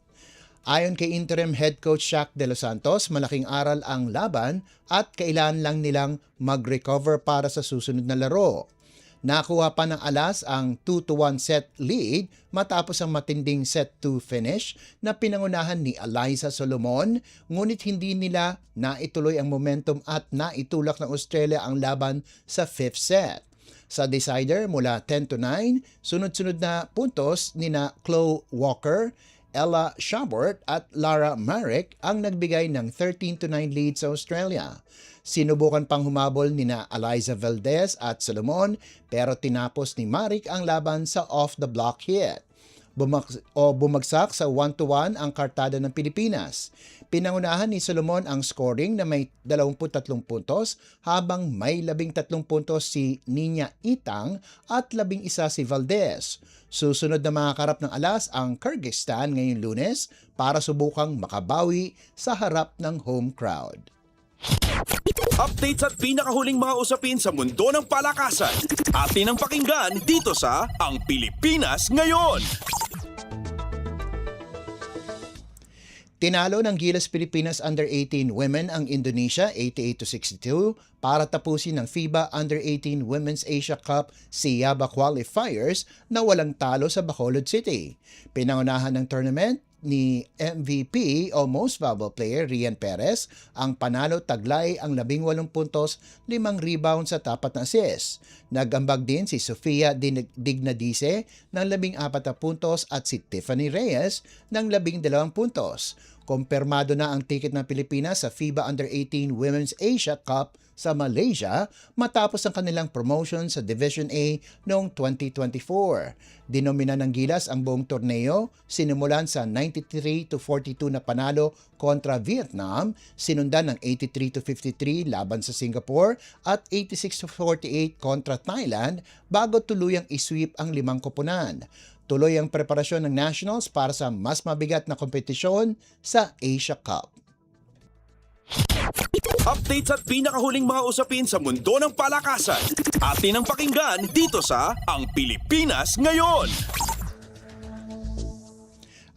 Ayon kay interim head coach Shaq De Los Santos, malaking aral ang laban at kailangan lang nilang mag-recover para sa susunod na laro. Nakuha pa ng Alas ang 2-1 set lead matapos ang matinding set 2 finish na pinangunahan ni Eliza Solomon, ngunit hindi nila naituloy ang momentum at naitulak ng Australia ang laban sa 5th set. Sa decider mula 10-9, sunod-sunod na puntos nina Chloe Walker, Ella Shabort at Lara Marek ang nagbigay ng 13-9 lead sa Australia. Sinubukan pang humabol nina Eliza Valdez at Solomon pero tinapos ni Marek ang laban sa off-the-block hit. Bumagsak sa 1-1 ang kartada ng Pilipinas. Pinangunahan ni Solomon ang scoring na may 23 puntos habang may 13 puntos si Nina Itang at 11 si Valdez. Susunod na makakarap ng Alas ang Kyrgyzstan ngayong Lunes para subukang makabawi sa harap ng home crowd. Updates at pinakahuling mga usapin sa mundo ng palakasan. Atin ang pakinggan dito sa Ang Pilipinas Ngayon. Tinalo ng Gilas Pilipinas Under-18 Women ang Indonesia 88-62 para tapusin ng FIBA Under-18 Women's Asia Cup SIABA qualifiers na walang talo sa Bacolod City. Pinangunahan ng tournament ni MVP o Most Valuable Player Rian Perez ang panalo taglay ang 18 puntos, 5 rebounds at 4 na assists. Nagambag din si Sofia Dignadice ng 14 puntos at si Tiffany Reyes ng 12 puntos. Kumpirmado na ang tiket ng Pilipinas sa FIBA Under-18 Women's Asia Cup sa Malaysia matapos ang kanilang promotion sa Division A noong 2024. Dinomina ng Gilas ang buong torneo, sinimulan sa 93-42 na panalo kontra Vietnam, sinundan ng 83-53 laban sa Singapore at 86-48 kontra Thailand bago tuluyang isweep ang 5 koponan. Tuloy ang preparasyon ng Nationals para sa mas mabigat na kompetisyon sa Asia Cup. Updates at pinakahuling mga usapin sa mundo ng palakasan. Atin ang pakinggan dito sa Ang Pilipinas Ngayon.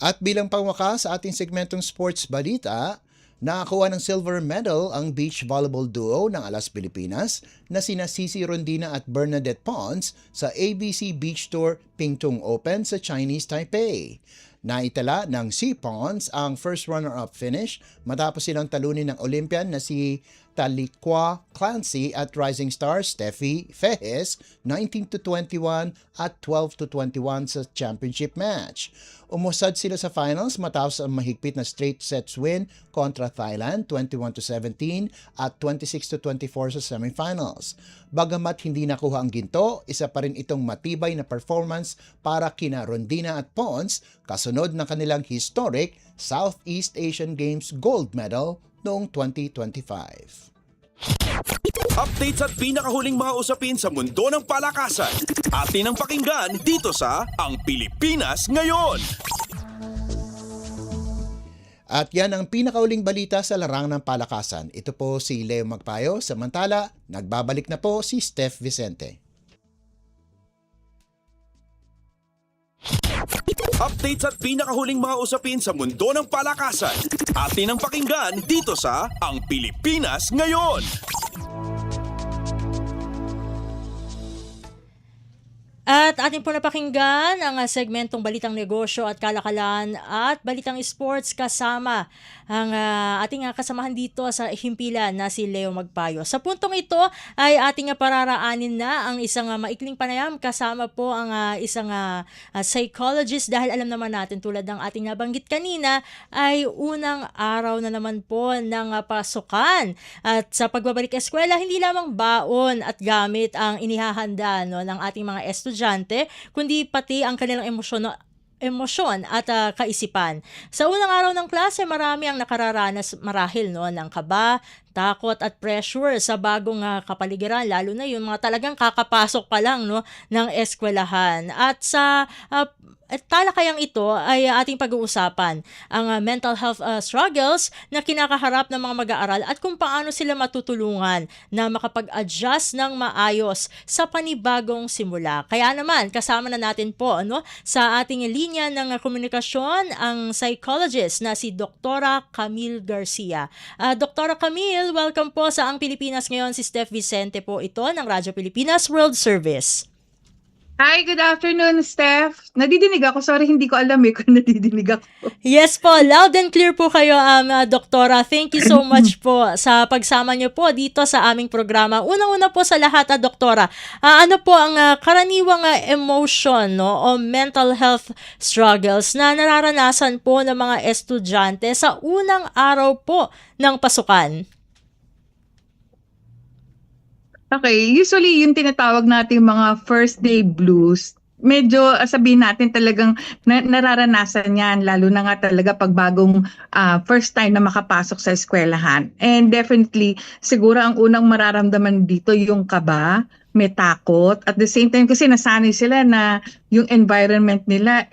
At bilang pangwakas sa ating segmentong sports balita, nakakuha ng silver medal ang beach volleyball duo ng Alas Pilipinas na sina Cici Rondina at Bernadette Pons sa ABC Beach Tour Pingtung Open sa Chinese Taipei. Naitala ng C. Pons ang first runner-up finish matapos silang talunin ng Olympian na si Talikwa Clancy at rising star Steffi Fejes 19-21 at 12-21 sa championship match. Umusad sila sa finals matapos ang mahigpit na straight sets win kontra Thailand 21-17 at 26-24 sa semifinals. Bagamat hindi nakuha ang ginto, isa pa rin itong matibay na performance para kina Rondina at Pons kasunod ng kanilang historic Southeast Asian Games gold medal noong 2025. Updates at pinakahuling mga usapin sa mundo ng palakasan. Atin ang pakinggan dito sa Ang Pilipinas Ngayon. At yan ang pinakauling balita sa larangan ng palakasan. Ito po si Leo Magpayo. Samantala, nagbabalik na po si Steph Vicente. Updates at pinakahuling mga usapin sa mundo ng palakasan. Atin ang pakinggan dito sa Ang Pilipinas Ngayon. At atin po napakinggan ang segmentong Balitang Negosyo at Kalakalan at Balitang Sports kasama ang ating kasamahan dito sa himpilan na si Leo Magpayo. Sa puntong ito ay ating pararaanin na ang isang maikling panayam kasama po ang isang psychologist dahil alam naman natin tulad ng ating nabanggit kanina ay unang araw na naman po ng pasukan. At sa pagbabalik eskwela, hindi lamang baon at gamit ang inihahanda ng ating mga estudyante, kundi pati ang kanilang emosyon at kaisipan. Sa unang araw ng klase, marami ang nakararanas marahil ng kaba, takot at pressure sa bagong kapaligiran, lalo na yung mga talagang kakapasok pa lang ng eskwelahan. At sa talakayang ito ay ating pag-uusapan ang mental health struggles na kinakaharap ng mga mag-aaral at kung paano sila matutulungan na makapag-adjust ng maayos sa panibagong simula. Kaya naman, kasama na natin po sa ating linya ng komunikasyon ang psychologist na si Dr. Camille Garcia. Dr. Camille, welcome po sa Ang Pilipinas Ngayon. Si Steph Vicente po ito ng Radyo Pilipinas World Service. Hi, good afternoon, Steph. Nadidinig ako. Sorry, hindi ko alam kung nadidinig ako. Yes po, loud and clear po kayo, Doktora. Thank you so much po sa pagsama niyo po dito sa aming programa. Unang-una po sa lahat, Doktora, ano po ang karaniwang emotion o mental health struggles na nararanasan po ng mga estudyante sa unang araw po ng pasukan? Okay, usually yung tinatawag nating mga first day blues, medyo sabihin natin talagang nararanasan yan, lalo na nga talaga pag bagong first time na makapasok sa eskwelahan. And definitely, siguro ang unang mararamdaman dito yung kaba, may takot. At the same time, kasi nasanay sila na yung environment nila,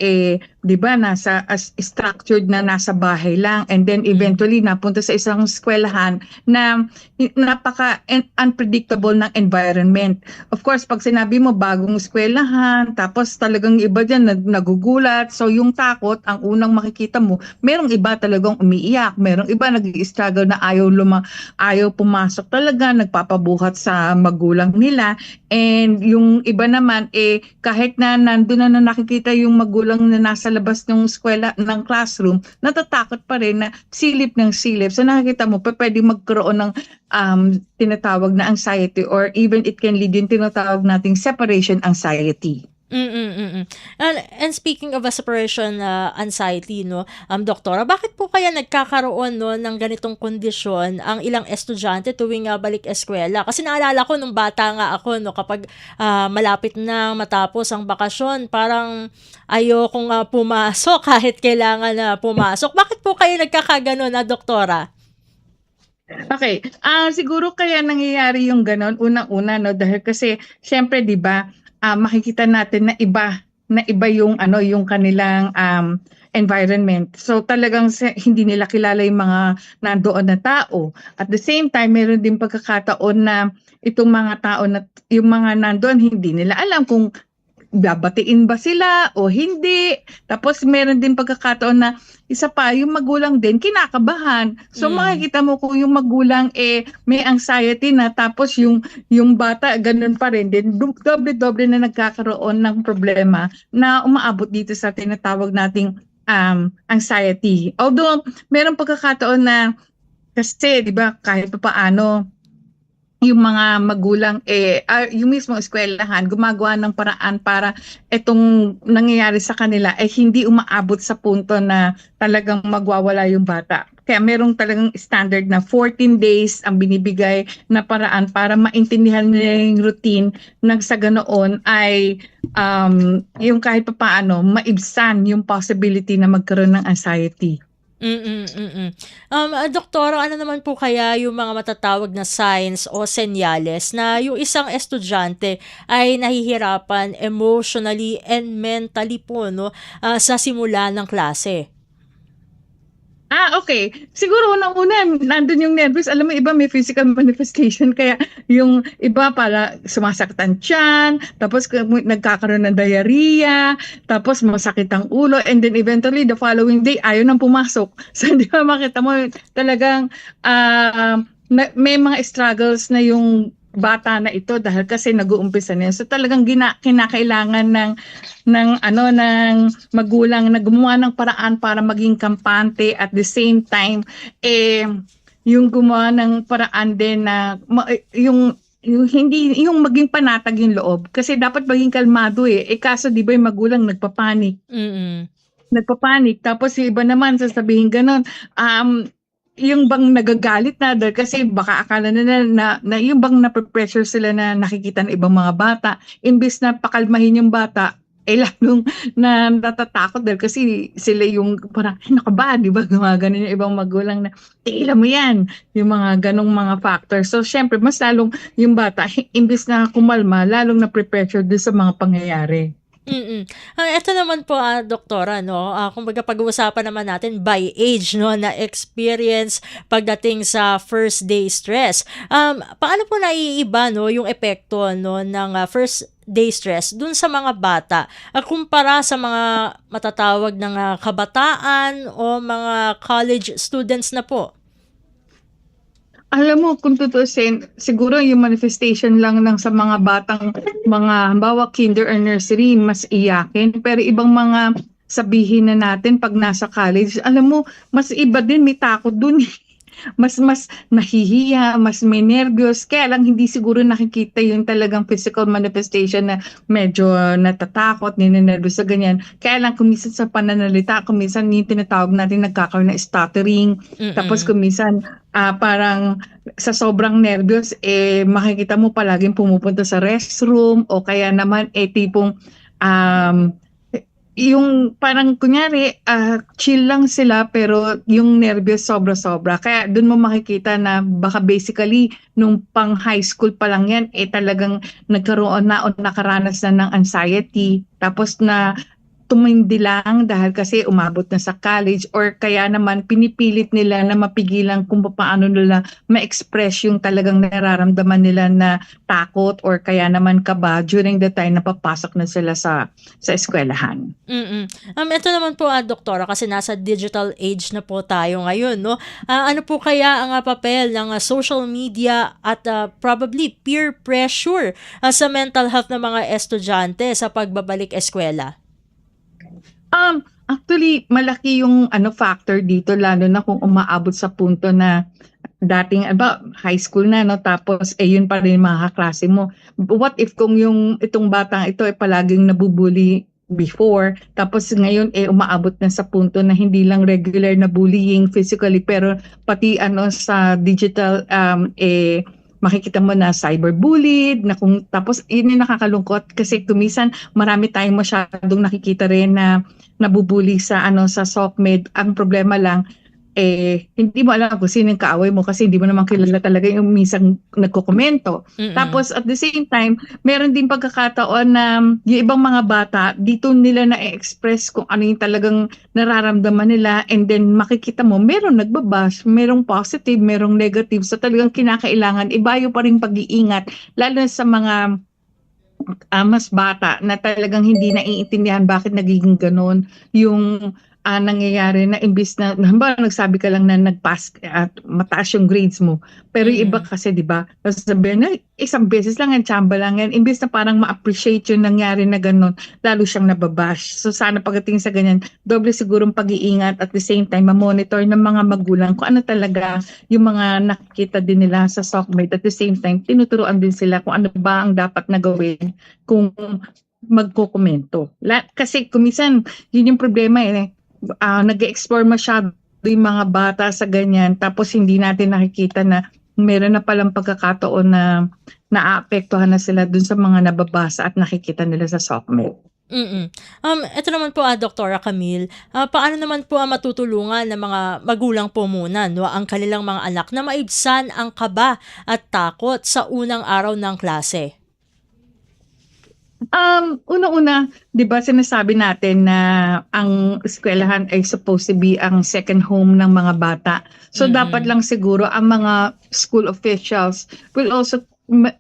'di ba, nasa structured na nasa bahay lang, and then eventually napunta sa isang eskwelahan na napaka unpredictable ng environment. Of course, pag sinabi mo bagong eskwelahan, tapos talagang iba diyan nagugulat, so yung takot, ang unang makikita mo, merong iba talagang umiiyak, merong iba nag-i-struggle na ayaw pumasok talaga, nagpapabuhat sa magulang nila, and yung iba naman kahit na nandun na nakikita yung magulang na nasa labas ng eskwela, ng classroom, natatakot pa rin na silip ng silip. So nakikita mo, pwede magkaroon ng tinatawag na anxiety, or even it can lead yung tinatawag nating separation anxiety. And speaking of separation anxiety, no, doktora, bakit po kaya nagkakaroon no ng ganitong kondisyon ang ilang estudyante tuwing balik eskwela? Kasi naalala ko nung bata nga ako, no, kapag malapit na matapos ang bakasyon, parang ayokong pumasok kahit kailangan na pumasok. Bakit po kayo nagkakaganon, doktora? Okay. Siguro kaya nangyayari yung ganon unang-una, no, dahil kasi syempre 'di ba, makikita natin na iba yung yung kanilang environment. So talagang hindi nila kilala yung mga nandoon na tao. At the same time, meron din pagkakataon na itong mga tao na yung mga nandoon hindi nila alam kung babatiin ba sila o hindi. Tapos meron din pagkakataon na isa pa, yung magulang din kinakabahan. So makikita mo kung yung magulang may anxiety na, tapos yung bata ganun pa rin din, doble-doble na nagkakaroon ng problema na umaabot dito sa tinatawag nating anxiety. Although meron pagkakataon na kasi 'di ba kahit paano yung mga magulang yung mismo eskwelahan gumagawa ng paraan para itong nangyayari sa kanila hindi umaabot sa punto na talagang magwawala yung bata. Kaya merong talagang standard na 14 days ang binibigay na paraan para maintindihan nila yung routine nang sa ganoon ay yung kahit paano maibsan yung possibility na magkaroon ng anxiety. Doktora, ano naman po kaya yung mga matatawag na signs o senyales na yung isang estudyante ay nahihirapan emotionally and mentally po, no, sa simula ng klase? Okay. Siguro unang-una, nandun yung nervous. Alam mo, iba may physical manifestation. Kaya yung iba para sumasakit ang tiyan, tapos nagkakaroon ng diarrhea, tapos masakit ang ulo, and then eventually the following day, ayaw nang pumasok. So, di ba makita mo talagang may mga struggles na yung bata na ito dahil kasi nag-uumpisa niya. So talagang kinakailangan ng magulang na gumawa ng paraan para maging kampante, at the same time yung gumawa ng paraan din na yung hindi yung maging panatag yung loob, kasi dapat maging kalmado kaso di ba yung magulang nagpapanik. Nagpapanik, tapos yung iba naman sasabihin ganon, yung bang nagagalit na dahil kasi baka akala nila na yung bang nape-pressure sila na nakikita ng ibang mga bata, imbis na pakalmahin yung bata, lalong na natatakot dahil kasi sila yung parang nakaba, di ba, gumagano yung ibang magulang na tigilan mo yan, yung mga ganong mga factors. So syempre mas lalong yung bata, imbis na kumalma, lalong na-pressure doon sa mga pangyayari. Ito naman po, doktora, no, kumbaga pag-uusapan naman natin by age, no, na experience pagdating sa first day stress. Paano po naiiba, no, yung epekto, no, ng first day stress dun sa mga bata kumpara sa mga matatawag ng kabataan o mga college students na po? Alam mo, kung tutuusin, siguro yung manifestation lang ng sa mga batang, mga halimbawa kinder or nursery, mas iyakin. Pero ibang mga sabihin na natin pag nasa college, alam mo, mas iba din, may takot dun. Mas nahihiya, mas may nervyos, kaya lang hindi siguro nakikita yung talagang physical manifestation na medyo natatakot, ninenervyos sa ganyan. Kaya lang kumisan sa pananalita, kumisan yung tinatawag natin nagkakaroon ng stuttering, tapos kumisan parang sa sobrang nervyos, makikita mo palaging pumupunta sa restroom, o kaya naman tipong yung parang kunyari chill lang sila pero yung nervyos sobra-sobra. Kaya doon mo makikita na baka basically nung pang high school pa lang yan talagang nagkaroon na o nakaranas na ng anxiety, tapos na tumindi lang dahil kasi umabot na sa college, or kaya naman pinipilit nila na mapigilan kung paano nila ma-express yung talagang nararamdaman nila na takot or kaya naman kaba during the time na papasok na sila sa eskwelahan. Ito naman po, doktora, kasi nasa digital age na po tayo ngayon, no? Ano po kaya ang papel ng social media at probably peer pressure sa mental health ng mga estudyante sa pagbabalik eskwela? Actually, malaki yung factor dito, lalo na kung umaabot sa punto na dating high school na, no, tapos yun pa rin mga kaklase mo. What if kung itong batang ito ay palaging nabubuli before, tapos ngayon umaabot na sa punto na hindi lang regular na bullying physically, pero pati sa digital makikita mo na cyberbullied, na tapos yun yung nakakalungkot kasi kumisan marami tayong masyadong nakikita rin na nabubuli sa sa SOCMED. Ang problema lang hindi mo alam kung sino yung kaaway mo kasi hindi mo naman kilala talaga yung minsan nagkokomento. Tapos at the same time, meron din pagkakataon na yung ibang mga bata, dito nila na-express kung ano yung talagang nararamdaman nila, and then makikita mo, meron nagbabash, merong positive, merong negative. So talagang kinakailangan, ibayo pa rin pag-iingat, lalo sa mga mas bata na talagang hindi naiintindihan bakit nagiging ganun yung nangyayari, na imbis na nagsabi ka lang na nag-pass at mataas yung grades mo, pero yung iba kasi di ba sabihin na isang beses lang yan, tsamba lang yan, imbis na parang ma-appreciate yung nangyari na ganun, lalo siyang nababash. So sana pagdating sa ganyan, doble sigurong pag-iingat, at the same time ma-monitor ng mga magulang kung ano talaga yung mga nakikita din nila sa SOCMED. At the same time tinuturuan din sila kung ano ba ang dapat na gawin kung magkokomento. Kasi kumisan yun yung problema nag-explore masyado yung mga bata sa ganyan, tapos hindi natin nakikita na meron na palang pagkakataon na naaapektuhan na sila dun sa mga nababasa at nakikita nila sa SOCMED. Ito naman po, Dr. Camille, paano naman po matutulungan ng mga magulang po muna, no, ang kanilang mga anak na maibsan ang kaba at takot sa unang araw ng klase? Una-una, 'di ba sinasabi natin na ang eskwelahan ay supposed to be ang second home ng mga bata. So dapat lang siguro ang mga school officials will also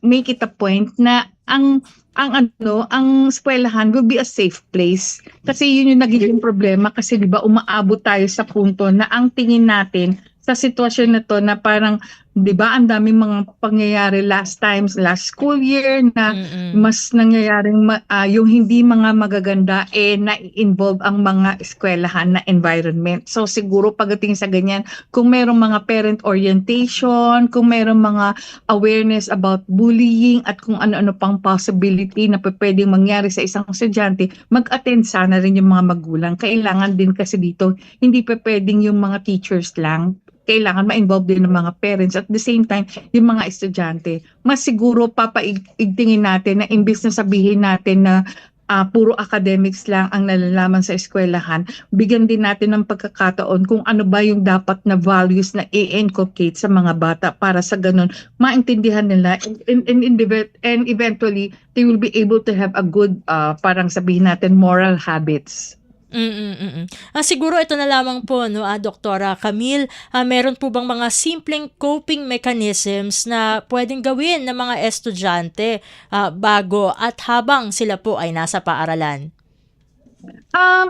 make it a point na ang eskwelahan will be a safe place. Kasi yun yung nagiging problema, kasi 'di ba umaabot tayo sa punto na ang tingin natin sa sitwasyon na to na parang, di ba, ang daming mga pangyayari last school year na mas nangyayaring yung hindi mga magaganda na-involve ang mga eskwelahan na environment. So siguro pagdating sa ganyan, kung merong mga parent orientation, kung merong mga awareness about bullying at kung ano-ano pang possibility na pwedeng mangyari sa isang estudyante, mag-attend sana rin yung mga magulang. Kailangan din kasi dito, hindi pwedeng yung mga teachers lang. Kailangan ma-involve din ng mga parents, at the same time yung mga estudyante. Mas siguro papaigtingin natin na imbis na sabihin natin na puro academics lang ang nalalaman sa eskwelahan, bigyan din natin ng pagkakataon kung ano ba yung dapat na values na i-inculcate sa mga bata, para sa ganun maintindihan nila and eventually they will be able to have a good parang sabihin natin moral habits. Siguro ito na lamang po, no, Dr. Camille, meron po bang mga simpleng coping mechanisms na pwedeng gawin ng mga estudyante bago at habang sila po ay nasa paaralan?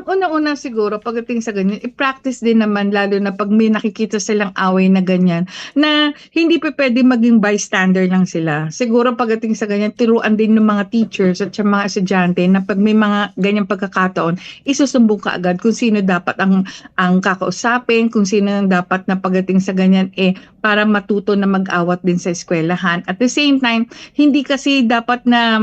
Una-una siguro pagdating sa ganyan, i-practice din naman, lalo na pag may nakikita silang away na ganyan, na hindi pa pwede maging bystander lang sila. Siguro pagdating sa ganyan, tiruan din ng mga teachers at sa mga estudyante na pag may mga ganyang pagkakataon, isusumbong ka agad kung sino dapat ang kakausapin, kung sino ang dapat na pagdating sa ganyan para matuto na mag-awat din sa eskwelahan. At the same time, hindi kasi dapat na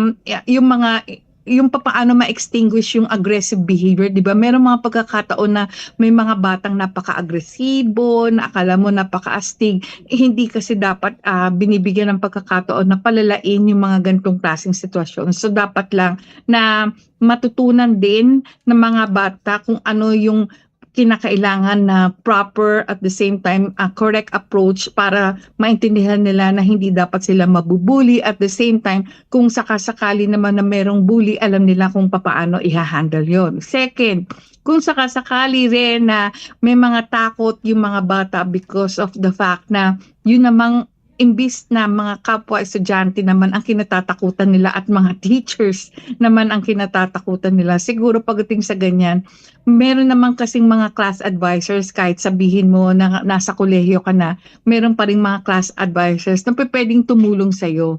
yung paano ma-extinguish yung aggressive behavior, di ba? Merong mga pagkakataon na may mga batang napaka-agresibo, na akala mo napaka-astig. Hindi kasi dapat binibigyan ng pagkakataon na palalain yung mga ganitong klaseng sitwasyon. So dapat lang na matutunan din ng mga bata kung ano yung kinakailangan na proper, at the same time correct approach para maintindihan nila na hindi dapat sila mabubuli. At the same time, kung sakasakali naman na merong bully, alam nila kung paano i-handle yon. Second, kung sakasakali rin na may mga takot yung mga bata because of the fact na yun namang imbis na mga kapwa estudyante naman ang kinatatakutan nila at mga teachers naman ang kinatatakutan nila. Siguro pagdating sa ganyan, meron naman kasing mga class advisors, kahit sabihin mo na nasa kolehiyo ka na, meron pa rin mga class advisors na pwedeng tumulong sa'yo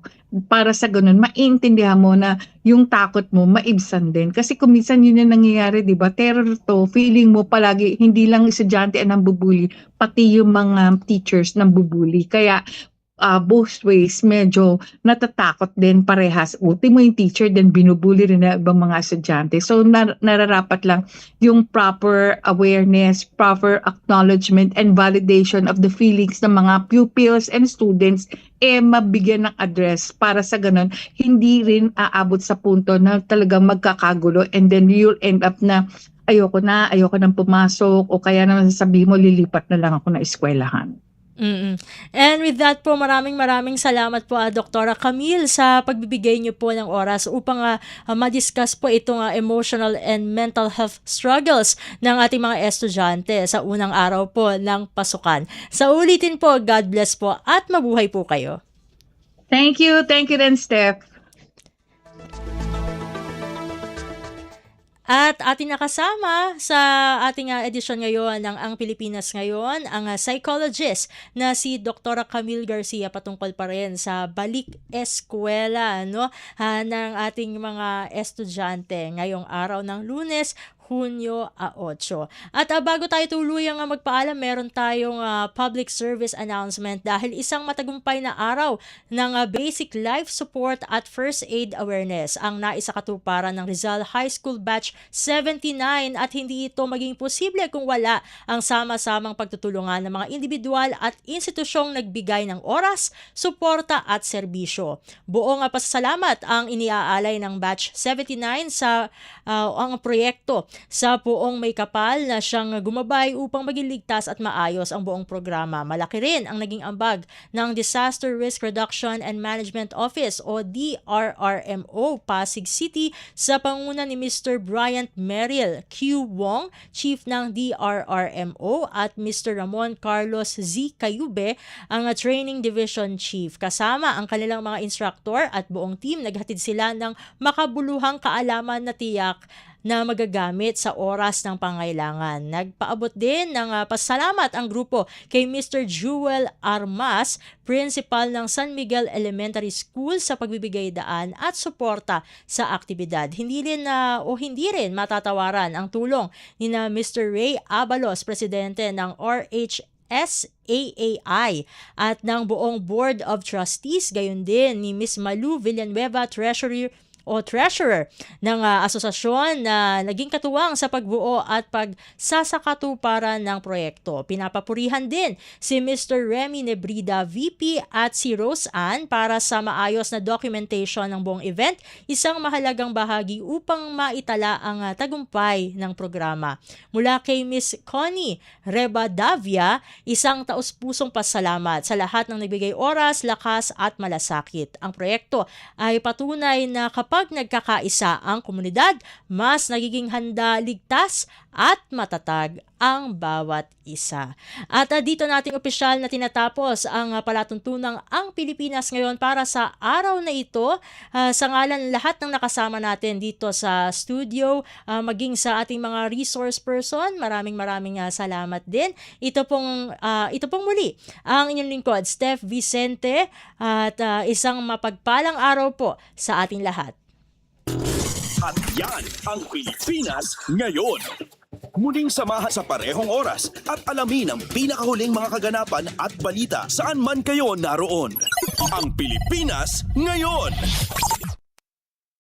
para sa ganun, maintindihan mo na yung takot mo, maibsan din. Kasi kung minsan yun yung nangyayari, di ba? Terror to, feeling mo palagi, hindi lang estudyante ang nambubuli, pati yung mga teachers nambubuli. Kaya, both ways, medyo natatakot din parehas. Ultimo yung teacher, then binubuli rin na ibang mga estudyante. So, nararapat lang yung proper awareness, proper acknowledgement, and validation of the feelings ng mga pupils and students mabigyan ng address para sa ganun, hindi rin aabot sa punto na talagang magkakagulo and then you'll end up na ayoko nang pumasok o kaya naman sasabihin mo lilipat na lang ako na eskwelahan. And with that po, maraming salamat po Dr. Camille sa pagbibigay niyo po ng oras upang ma-discuss po itong emotional and mental health struggles ng ating mga estudyante sa unang araw po ng pasukan. Sa ulitin po, God bless po at mabuhay po kayo. Thank you then, Steph. At ating nakasama sa ating edisyon ngayon ng Ang Pilipinas Ngayon, ang psychologist na si Dr. Camille Garcia patungkol pa rin sa balik eskwela ng ating mga estudyante ngayong araw ng Lunes, Hunyo 8. At bago tayo tuluyang magpaalam, meron tayong public service announcement dahil isang matagumpay na araw ng basic life support at first aid awareness ang naisakatuparan ng Rizal High School Batch 79 at hindi ito maging posible kung wala ang sama-samang pagtutulungan ng mga individual at institusyong nagbigay ng oras, suporta at serbisyo. Buong pasasalamat ang iniaalay ng Batch 79 sa ang proyekto sa Poong May Kapal na siyang gumabay upang maging ligtas at maayos ang buong programa. Malaki rin ang naging ambag ng Disaster Risk Reduction and Management Office o DRRMO Pasig City sa panguna ni Mr. Bryant Merrill Q. Wong, Chief ng DRRMO at Mr. Ramon Carlos Z. Cayube, ang Training Division Chief. Kasama ang kanilang mga instructor at buong team, naghatid sila ng makabuluhang kaalaman na tiyak na magagamit sa oras ng pangailangan. Nagpaabot din ng pasalamat ang grupo kay Mr. Jewel Armas, Principal ng San Miguel Elementary School sa pagbibigay daan at suporta sa aktibidad. Hindi rin matatawaran ang tulong ni na Mr. Ray Abalos, Presidente ng RHSAAI at ng buong Board of Trustees, gayon din ni Ms. Malu Villanueva, Treasurer ng asosasyon na naging katuwang sa pagbuo at pagsasakatuparan ng proyekto. Pinapapurihan din si Mr. Remy Nebrida, VP at si Rose Ann para sa maayos na documentation ng buong event, isang mahalagang bahagi upang maitala ang tagumpay ng programa. Mula kay Ms. Connie Rebadavia, isang taus-pusong pasalamat sa lahat ng nagbigay oras, lakas at malasakit. Ang proyekto ay patunay na kapag nagkakaisa ang komunidad, mas nagiging handa, ligtas at matatag ang bawat isa. At dito nating opisyal na tinatapos ang palatuntunang Ang Pilipinas Ngayon para sa araw na ito. Sa ngalan lahat ng nakasama natin dito sa studio, maging sa ating mga resource person, maraming salamat din. Ito pong muli ang inyong lingkod, Steph Vicente, at isang mapagpalang araw po sa ating lahat. At yan ang Pilipinas Ngayon. Muling samahan sa parehong oras at alamin ang pinakahuling mga kaganapan at balita saan man kayo naroon. Ang Pilipinas Ngayon.